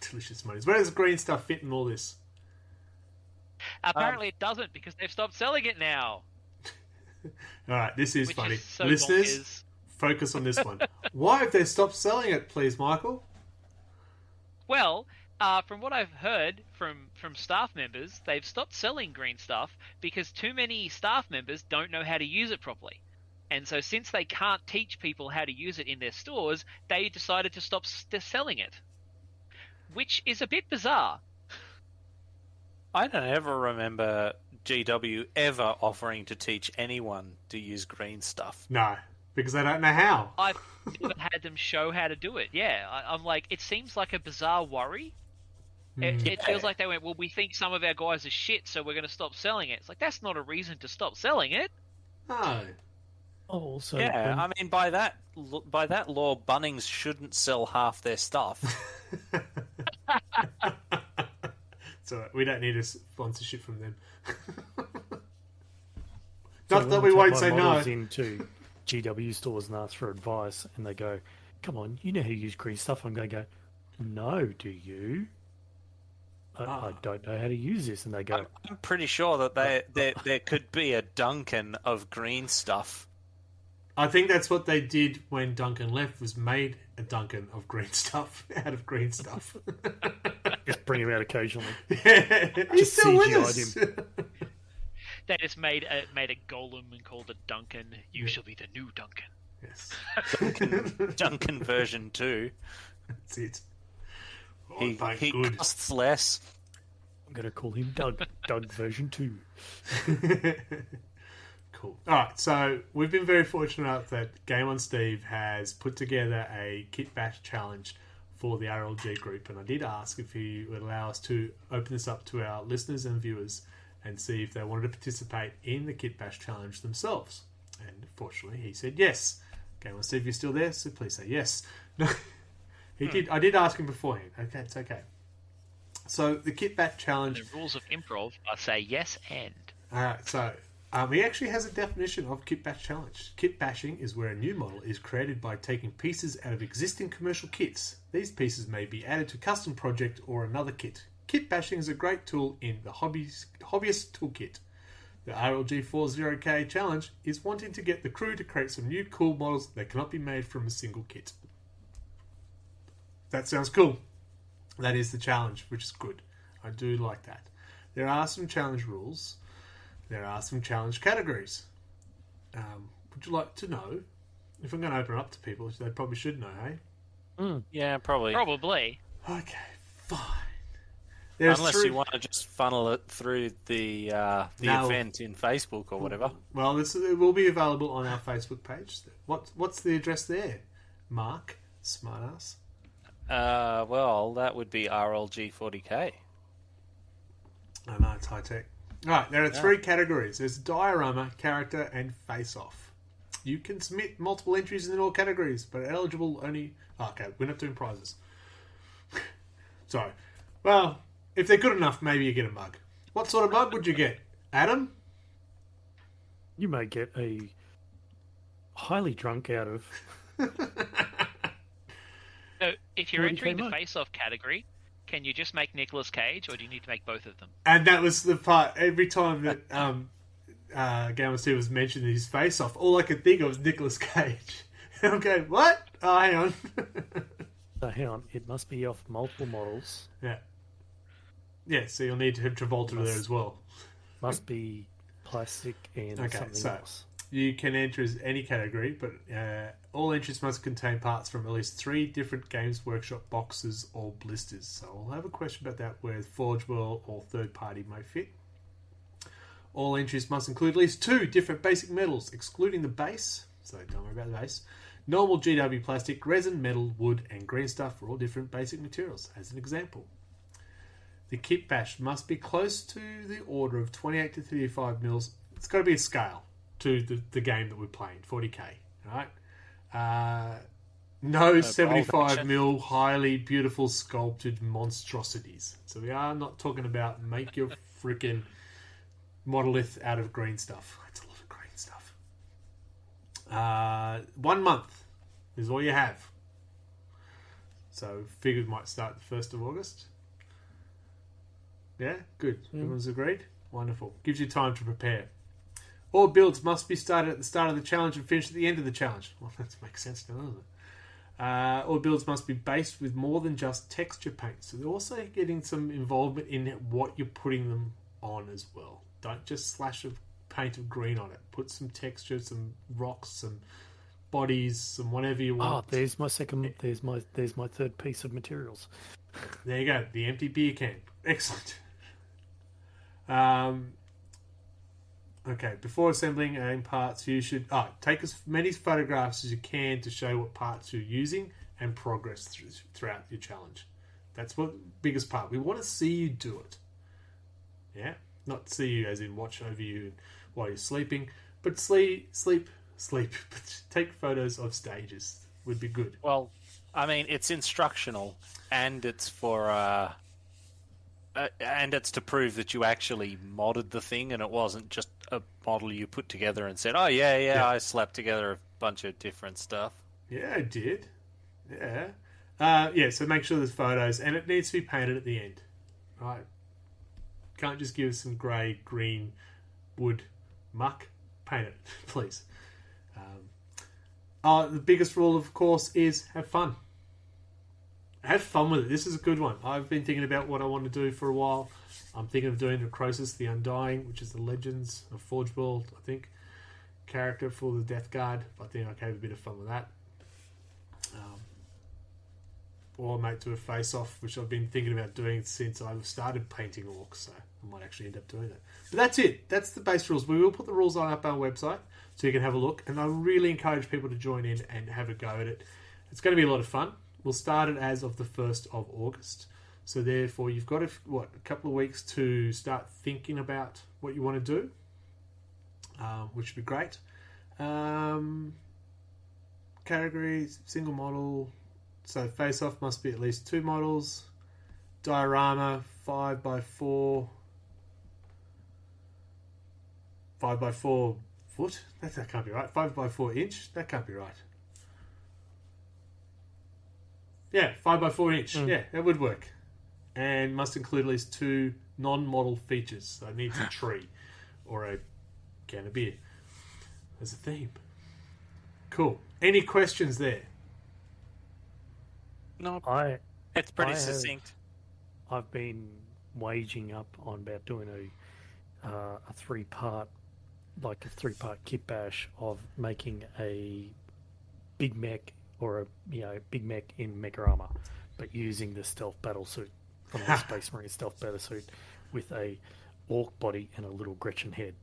Delicious monies. Where does the green stuff fit in all this? Apparently it doesn't, because they've stopped selling it now. Alright, this is Which funny. is so Listeners, bonkers. focus on this one. Why have they stopped selling it, please, Michael? Well, from what I've heard from staff members, they've stopped selling green stuff because too many staff members don't know how to use it properly. And so since they can't teach people how to use it in their stores, they decided to stop selling it. Which is a bit bizarre. I don't ever remember GW ever offering to teach anyone to use green stuff. No, because they don't know how. I've never had them show how to do it. Yeah, I'm like, it seems like a bizarre worry. It feels like they went, well, we think some of our guys are shit, so we're going to stop selling it. It's like, that's not a reason to stop selling it. No. Also, Yeah, I mean, by that law, Bunnings shouldn't sell half their stuff. So we don't need a sponsorship from them. so Not that we won't say no. Into GW stores and ask for advice, and they go, "Come on, you know how to use green stuff." I'm going to go, "No, do you?" I don't know how to use this, and they go, I'm pretty sure that there could be a Duncan of green stuff. I think that's what they did when Duncan left, was made a Duncan of green stuff, out of green stuff. just bring him out occasionally. Yeah, he's still with us. They just made a golem and called it Duncan. You shall be the new Duncan. Yes. Duncan version 2. That's it. Oh, He good. costs less. I'm going to call him Doug. Doug version 2. Cool. All right, so we've been very fortunate enough that Game on Steve has put together a Kitbash challenge for the RLG group, and I did ask if he would allow us to open this up to our listeners and viewers and see if they wanted to participate in the Kitbash challenge themselves. And fortunately, he said yes. Game on Steve, you're still there, so please say yes. No, he did. I did ask him beforehand. Okay, it's okay. So the Kitbash challenge. The rules of improv are say yes and. All right, so. He actually has a definition of Kitbash challenge. Kit bashing is where a new model is created by taking pieces out of existing commercial kits. These pieces may be added to a custom project or another kit. Kit bashing is a great tool in the hobbyist toolkit. The RLG 40K challenge is wanting to get the crew to create some new cool models that cannot be made from a single kit. That sounds cool. That is the challenge, which is good. I do like that. There are some challenge rules. There are some challenge categories. Would you like to know? If I'm going to open it up to people, they probably should know, hey? Yeah, probably. Probably. Okay, fine. Unless you want to just funnel it through the event in Facebook or whatever. Well, it will be available on our Facebook page. What's the address there? Mark, smartass. Well, that would be RLG 40K. I know, it's high tech. Alright, there are 3 categories. There's diorama, character, and face-off. You can submit multiple entries in all categories, but eligible only... okay, we're not doing prizes. Sorry. Well, if they're good enough, maybe you get a mug. What sort of mug would you get? Adam? You may get a highly drunk out of... So, if you're 40K entering the mug. face-off category, can you just make Nicolas Cage, or do you need to make both of them? And that was the part, every time that Game of Steel was mentioned his face-off, all I could think of was Nicolas Cage. And I'm going, what? Oh, hang on. So hang on, it must be off multiple models. Yeah. Yeah, so you'll need to have Travolta there as well. Must be plastic and something else. You can enter as any category, but all entries must contain parts from at least 3 different Games Workshop boxes or blisters. So I'll have a question about that where Forge World or third party may fit. All entries must include at least 2 different basic metals, excluding the base. So don't worry about the base. Normal GW plastic, resin, metal, wood, and green stuff are all different basic materials, as an example. The kit bash must be close to the order of 28 to 35 mils. It's got to be a scale to the game that we're playing, 40k, right? No 75 mil highly beautiful sculpted monstrosities. So we are not talking about make your freaking monolith out of green stuff. That's a lot of green stuff. 1 month is all you have. So figured might start the 1st of August. Yeah, good. Everyone's agreed? Wonderful. Gives you time to prepare. All builds must be started at the start of the challenge and finished at the end of the challenge. Well, that makes sense now, doesn't All builds must be based with more than just texture paint. So they're also getting some involvement in what you're putting them on as well. Don't just slash a paint of green on it. Put some texture, some rocks, some bodies, some whatever you want. Oh, there's my second. There's my third piece of materials. There you go. The empty beer can. Excellent. Okay, before assembling aim parts, you should take as many photographs as you can to show what parts you're using and progress throughout your challenge. That's what biggest part. We want to see you do it. Yeah, not see you as in watch over you while you're sleeping, but sleep. But take photos of stages would be good. Well, I mean, it's instructional, and it's for and it's to prove that you actually modded the thing, and it wasn't just a model you put together and said, "Oh yeah, I slapped together a bunch of different stuff." Yeah, I did. Yeah. So make sure there's photos, and it needs to be painted at the end. Right? Can't just give us some grey, green, wood, muck. Paint it, please. The biggest rule, of course, is have fun. Have fun with it. This is a good one. I've been thinking about what I want to do for a while. I'm thinking of doing Necrosis the Undying, which is the Legends of Forge World, I think, character for the Death Guard. I think I can have a bit of fun with that. Or I might do a face-off, which I've been thinking about doing since I've started painting orcs, so I might actually end up doing that. But that's it. That's the base rules. We will put the rules on up our website so you can have a look, and I really encourage people to join in and have a go at it. It's going to be a lot of fun. We'll start it as of the 1st of August. So therefore, you've got a couple of weeks to start thinking about what you want to do, which would be great. Categories, single model. So face-off must be at least 2 models. Diorama, 5x4. 5x4 foot? That can't be right. 5x4 inch? That can't be right. Yeah, 5x4 inch. Yeah, that would work. And must include at least 2 non-model features. So it needs a tree or a can of beer as a theme. Cool. Any questions there? No, I it's pretty succinct. I've been waging up on about doing a 3-part, like a 3-part Kitbash of making a big mech or a big mech in mecha armor, but using the stealth battle suit from the Space Marine stealth battle suit with a orc body and a little Gretchen head.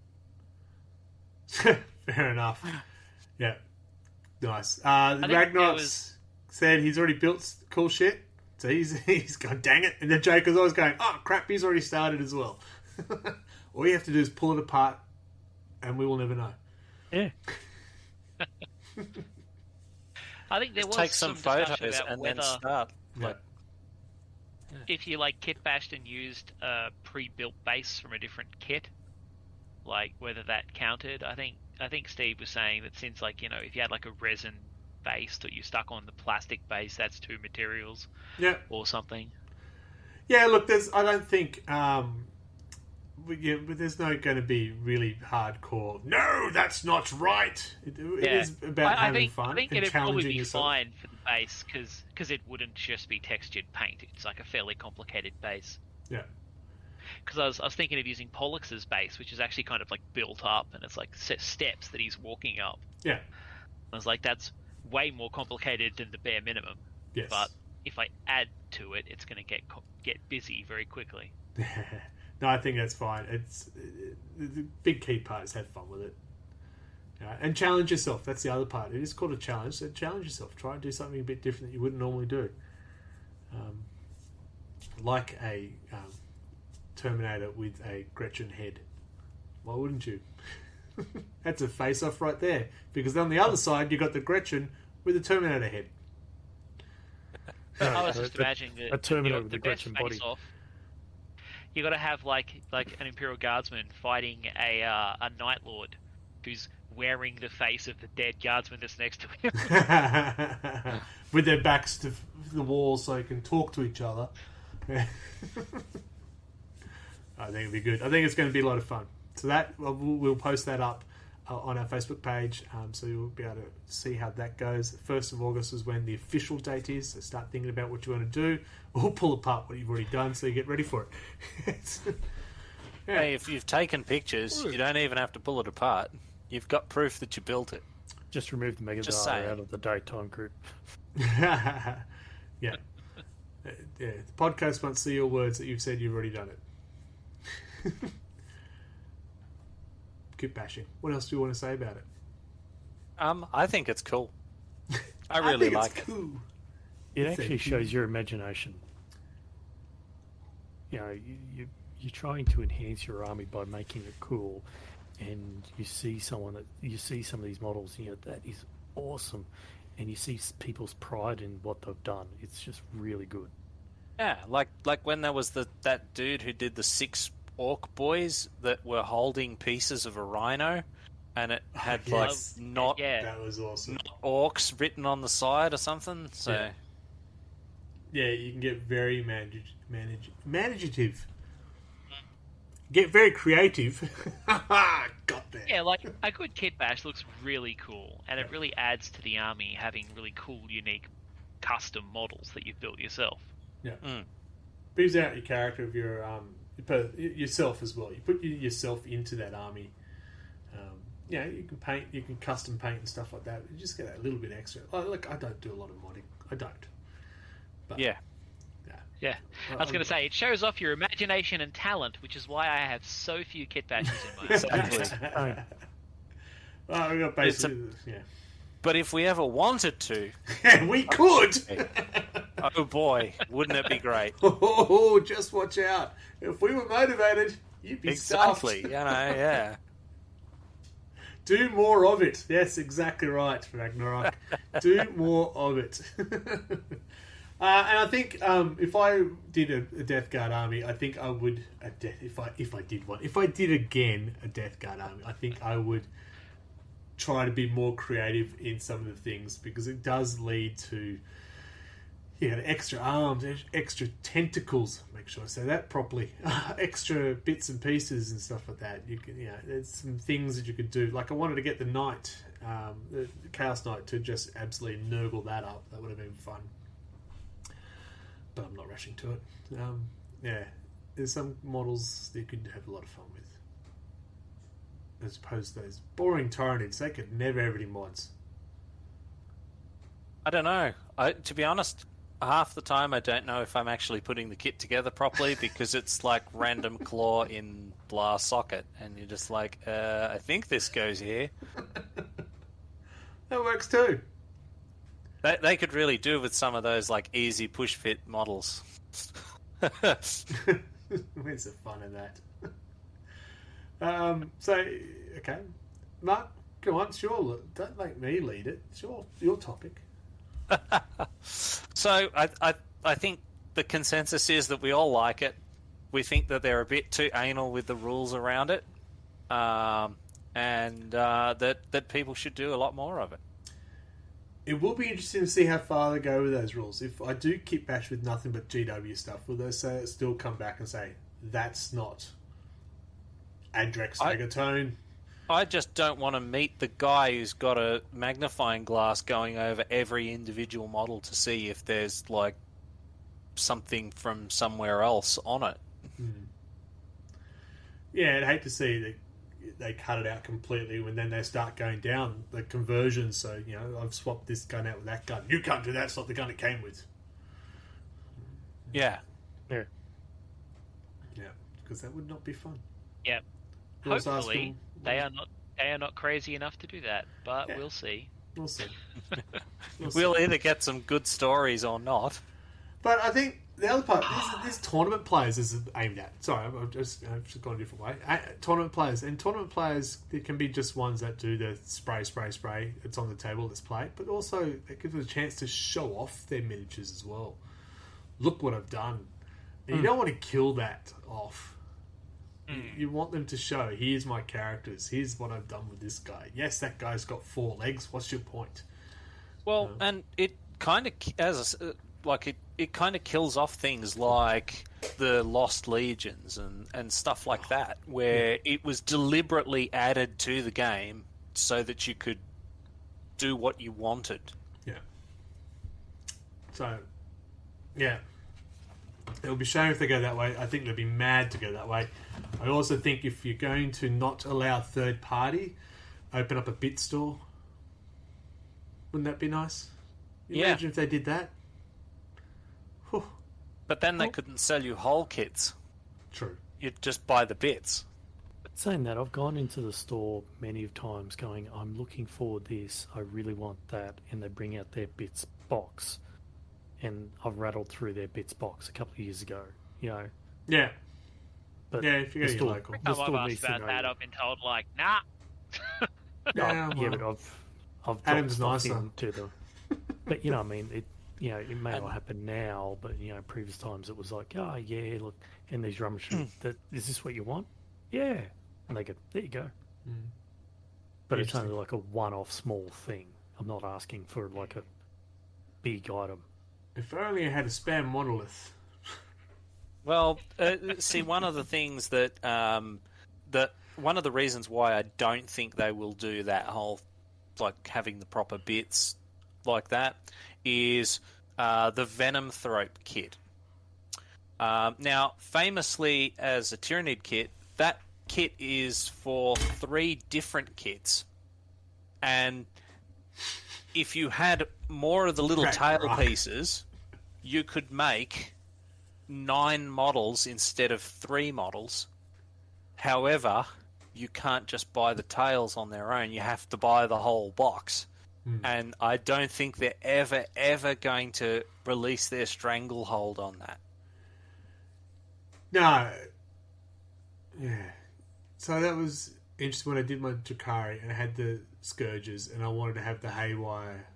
Fair enough. Yeah, nice. Ragnarok's said he's already built cool shit, so he's going, dang it, and the Joker's always going, oh crap, he's already started as well. All you have to do is pull it apart, and we will never know. Yeah. I think there Just was take some discussion photos about and whether then start. Yeah. if you kitbashed and used a pre-built base from a different kit, like whether that counted. I think Steve was saying that since if you had a resin base that you stuck on the plastic base, that's 2 materials. Yeah. Or something. Yeah, look, I don't think there's no going to be really hardcore. No, that's not right. It is about having fun. I think and it'd probably be yourself. fine for the base because it wouldn't just be textured paint. It's a fairly complicated base. Yeah. Because I was thinking of using Pollux's base, which is actually kind of built up, and it's steps that he's walking up. Yeah. I was like, that's way more complicated than the bare minimum. Yes. But if I add to it, it's going to get busy very quickly. No, I think that's fine. It's the big key part is have fun with it, and challenge yourself. That's the other part. It is called a challenge. So challenge yourself. Try and do something a bit different that you wouldn't normally do, like a Terminator with a Gretchen head. Why wouldn't you? That's a face-off right there. Because on the other side, you got the Gretchen with a Terminator head. I was just imagining a Terminator with the a Gretchen body. Off. You got to have like an Imperial Guardsman fighting a Night Lord who's wearing the face of the dead Guardsman that's next to him, with their backs to the wall, so they can talk to each other. I think it'd be good. I think it's going to be a lot of fun. So that we'll post that up on our Facebook page, so you'll be able to see how that goes. 1st of August is when the official date is, so start thinking about what you want to do, or pull apart what you've already done so you get ready for it. Yeah. Hey, if you've taken pictures, you don't even have to pull it apart. You've got proof that you built it. Just remove the Just metadata saying. out of the daytime group. Yeah. Yeah, the podcast won't see your words that you've said you've already done it. Keep bashing. What else do you want to say about it? I think it's cool. I really like it. Cool. It It's actually a- shows your imagination. You know, you're trying to enhance your army by making it cool, and you see some of these models, and you know, that is awesome, and you see people's pride in what they've done. It's just really good. Yeah, like when there was that dude who did the 6 orc boys that were holding pieces of a rhino, and it had Yes. like not Yeah. That was awesome. orcs written on the side or something. So Yeah. Yeah, you can get very imaginative. Get very creative. Got there. Yeah, like a good Kitbash looks really cool, and it really adds to the army having really cool, unique, custom models that you've built yourself. Yeah. Mm. Brings out your character of your yourself as well. You put yourself into that army. You know, you can paint, you can custom paint and stuff like that. You just get a little bit extra. Look, I don't do a lot of modding. I don't. But, yeah. Yeah, I was going to say, it shows off your imagination and talent, which is why I have so few Kitbashes in my Exactly. Well, we got basically, yeah. But if we ever wanted to, We could. oh boy, wouldn't it be great? Oh, just watch out. If we were motivated, you'd be Exactly. stuffed. You know, yeah. Do more of it. Yes, exactly right, Ragnarok. Do more of it. And I think if I did a Death Guard army, I think I would if I did one. If I did again a Death Guard army, I think I would try to be more creative in some of the things, because it does lead to extra arms, extra tentacles. Make sure I say that properly. Extra bits and pieces and stuff like that. You can, there's some things that you could do. Like I wanted to get the Knight, the Chaos Knight, to just absolutely nurgle that up. That would have been fun. But I'm not rushing to it. There's some models that you could have a lot of fun with, as opposed to those boring Tyranids. They could never have any mods. I don't know. To be honest, half the time I don't know if I'm actually putting the kit together properly, because it's like random claw in blast socket, and you're just like, I think this goes here. That works too. They could really do with some of those like easy push fit models. Where's the fun in that? Okay, Mark, go on. Sure, don't make me lead it. Sure, your topic. So I think the consensus is that we all like it. We think that they're a bit too anal with the rules around it, and that people should do a lot more of it. It will be interesting to see how far they go with those rules. If I do Kitbash with nothing but GW stuff, will they still come back and say that's not Adrex Megatone? I just don't want to meet the guy who's got a magnifying glass going over every individual model to see if there's like something from somewhere else on it. Yeah, I'd hate to see that they cut it out completely when then they start going down the conversion. So, I've swapped this gun out with that gun. You can't do that. It's not the gun it came with. Yeah. Yeah, because that would not be fun. Yeah. Who was Hopefully, asking- they are not crazy enough to do that, but Yeah. we'll see. We'll see. We'll either get some good stories or not. But I think the other part, this tournament players is aimed at. Sorry, I've just gone a different way. Tournament players. And tournament players, there can be just ones that do the spray. It's on the table, let's play. But also, it gives them a chance to show off their miniatures as well. Look what I've done. And you don't want to kill that off. You want them to show, here's my characters. Here's what I've done with this guy. Yes, that guy's got 4 legs. What's your point? Well, and it kind of it kind of kills off things like the Lost Legions and stuff like that, where it was deliberately added to the game so that you could do what you wanted. Yeah. So, yeah. It would be a shame if they go that way. I think they'd be mad to go that way. I also think if you're going to not allow third party, open up a bit store. Wouldn't that be nice? Imagine if they did that. Whew. But then they couldn't sell you whole kits. True. You'd just buy the bits. But saying that, I've gone into the store many of times going, I'm looking for this, I really want that, and they bring out their bits box. And I've rattled through their bits box a couple of years ago, Yeah. But Yeah, if you go to your local. Every time I've asked about that, I've been told, like, nah. Yeah, but I've dropped Adam's stuff nicer. into them. But I mean, it may not happen now, but previous times it was like, oh yeah, look, and these rummagers, is this what you want? Yeah, and they go, there you go. But it's only like a one-off small thing. I'm not asking for like a big item. If only I had a spam monolith. Well, see, one of the things that one of the reasons why I don't think they will do that whole, like, having the proper bits like that is the Venom Thrope kit. Now, famously as a Tyrannid kit, that kit is for 3 different kits. And if you had more of the little tail pieces, you could make 9 models instead of 3 models. However, you can't just buy the tails on their own. You have to buy the whole box. And I don't think they're ever going to release their stranglehold on that. No. Yeah. So that was interesting when I did my Drakari and I had the Scourges and I wanted to have the Haywire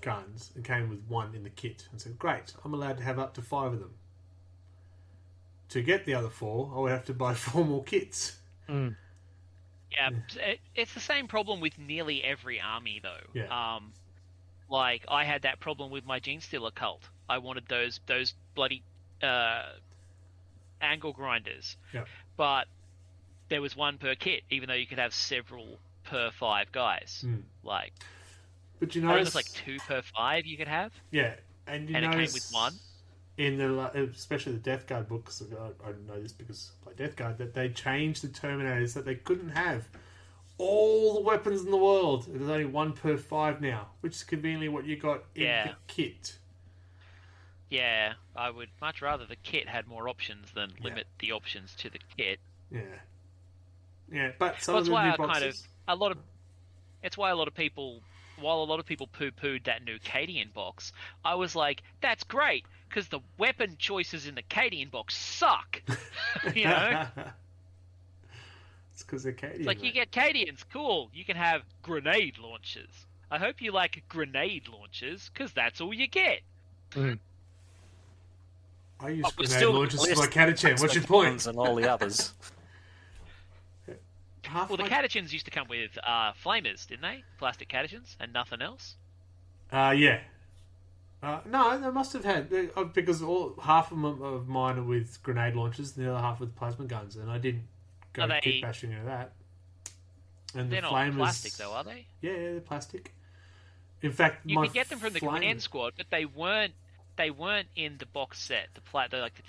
guns and came with 1 in the kit and said, great, I'm allowed to have up to 5 of them. To get the other 4, I would have to buy 4 more kits. Yeah, it's the same problem with nearly every army, though. Yeah. Like, I had that problem with my Genestealer cult. I wanted those bloody angle grinders. Yeah. But there was 1 per kit, even though you could have several per 5 guys. Like, but I think it was like 2 per 5 you could have. Yeah, and it came with 1. In the, especially the Death Guard books, I know this because I play Death Guard, that they changed the Terminators that they couldn't have all the weapons in the world. There's only 1 per 5 now, which is conveniently what you got in the kit. Yeah, I would much rather the kit had more options than limit the options to the kit. Yeah. Yeah, but some That's of the why new boxes... It's why a lot of people, while a lot of people poo-pooed that new Cadian box, I was like, that's great, because the weapon choices in the Cadian box suck. It's because they're Cadian. Like, you get Cadians, cool. You can have grenade launchers. I hope you like grenade launchers, because that's all you get. I use grenade launchers for my Catachan. What's your point? And all the others. Well, the Catachans used to come with flamers, didn't they? Plastic Catachans and nothing else? Yeah. No, they must have had, because half of mine are with grenade launchers and the other half with plasma guns, and I didn't go kit bashing into that. And they're the not plastic, though, are they? Yeah, they're plastic. In fact, you could get them from the Command Squad, but they weren't in the box set, the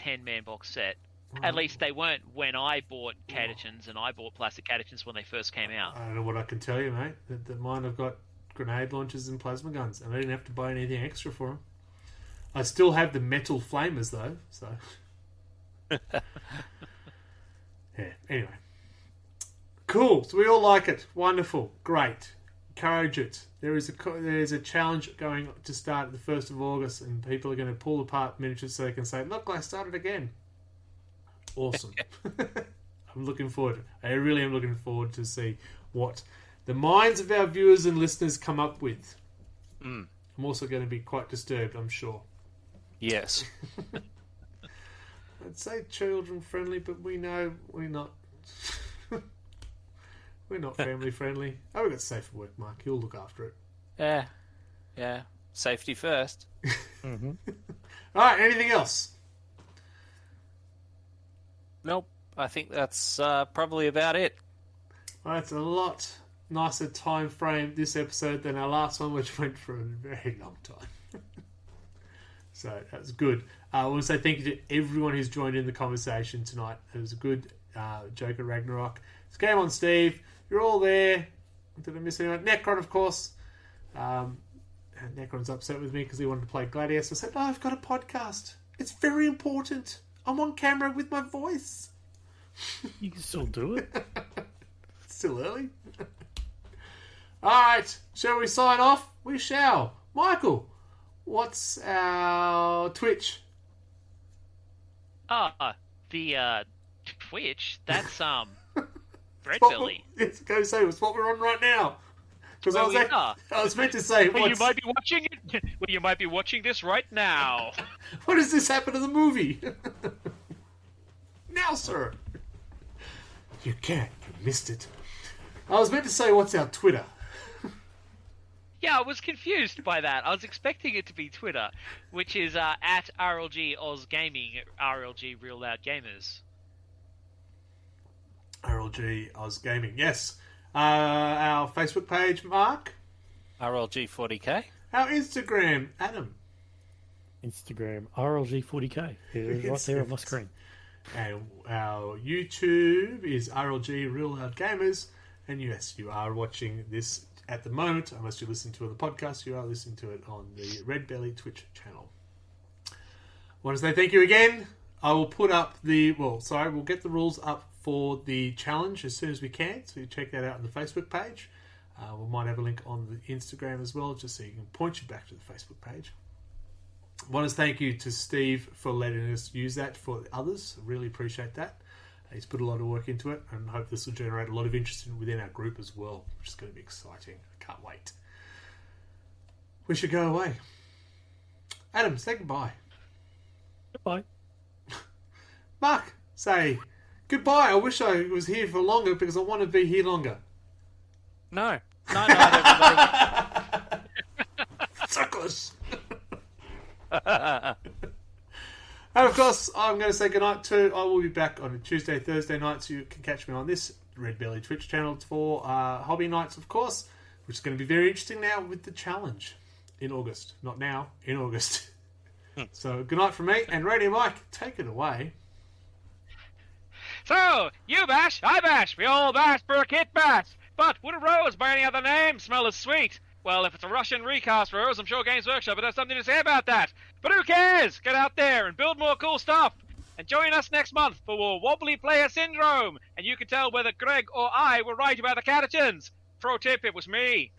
10-man box set. At least they weren't when I bought Catachans, and I bought plastic Catachans when they first came out. I don't know what I can tell you, mate. That mine have got grenade launchers and plasma guns, and I didn't have to buy anything extra for them. I still have the metal flamers, though, so... Yeah, anyway. Cool, so we all like it. Wonderful, great. Encourage it. There is a challenge going to start at the 1st of August, and people are going to pull apart miniatures so they can say, look, I started again. Awesome. I'm looking forward. I really am looking forward to see what the minds of our viewers and listeners come up with. I'm also going to be quite disturbed, I'm sure. Yes. I'd say children friendly, but we know we're not. We're not family friendly. Oh, we've got Safe for Work, Mark. He'll look after it. Yeah. Safety first. All right. Anything else? Nope. I think that's probably about it. Well, that's a lot nicer time frame this episode than our last one, which went for a very long time. So that's good. I want to say thank you to everyone who's joined in the conversation tonight. It was a good joke at Ragnarok. It's Game On Steve. You're all there. Did I miss anyone? Necron, of course. Necron's upset with me because he wanted to play Gladius. I said, no, I've got a podcast. It's very important. I'm on camera with my voice. You can still do it. It's still early. Alright, shall we sign off? We shall. Michael, what's our Twitch? The Twitch, that's Bread What Belly. It's going to say it's what we're on right now. Because I was meant to say, Well, you might be watching it. Well, you might be watching this right now. what does this happen to the movie? Now, sir. You can't. You missed it. I was meant to say, what's our Twitter? Yeah, I was confused by that. I was expecting it to be Twitter, which is at RLG Oz Gaming, RLG Real Loud Gamers. RLG Oz Gaming, yes. Our Facebook page, Mark. RLG40K. Our Instagram, Adam. Instagram, RLG40K. It is right there on my screen. And our YouTube is RLG Real Loud Gamers. And yes, you are watching this at the moment. Unless you listen to it on the podcast, you are listening to it on the Red Belly Twitch channel. I want to say thank you again. I will put up we'll get the rules up for the challenge as soon as we can. So you check that out on the Facebook page. We might have a link on the Instagram as well, just so you can point you back to the Facebook page. I want to thank you to Steve for letting us use that for others. I really appreciate that. He's put a lot of work into it, and I hope this will generate a lot of interest within our group as well, which is going to be exciting. I can't wait. We should go away. Adam, say goodbye. Goodbye. Mark, say goodbye. I wish I was here for longer because I want to be here longer. No, everybody. Suckers. And of course, I'm going to say goodnight too. I will be back on a Tuesday, Thursday night, so you can catch me on this Red Belly Twitch channel for hobby nights, of course, which is going to be very interesting now with the challenge in August. Not now, in August. So good night from me, and Radio Mike, take it away. So, you bash, I bash, we all bash for a Kitbash. But would a rose by any other name smell as sweet? Well, if it's a Russian recast rose, I'm sure Games Workshop would have something to say about that. But who cares? Get out there and build more cool stuff. And join us next month for Wobbly Player Syndrome. And you can tell whether Greg or I were right about the catechins. Pro tip, it was me.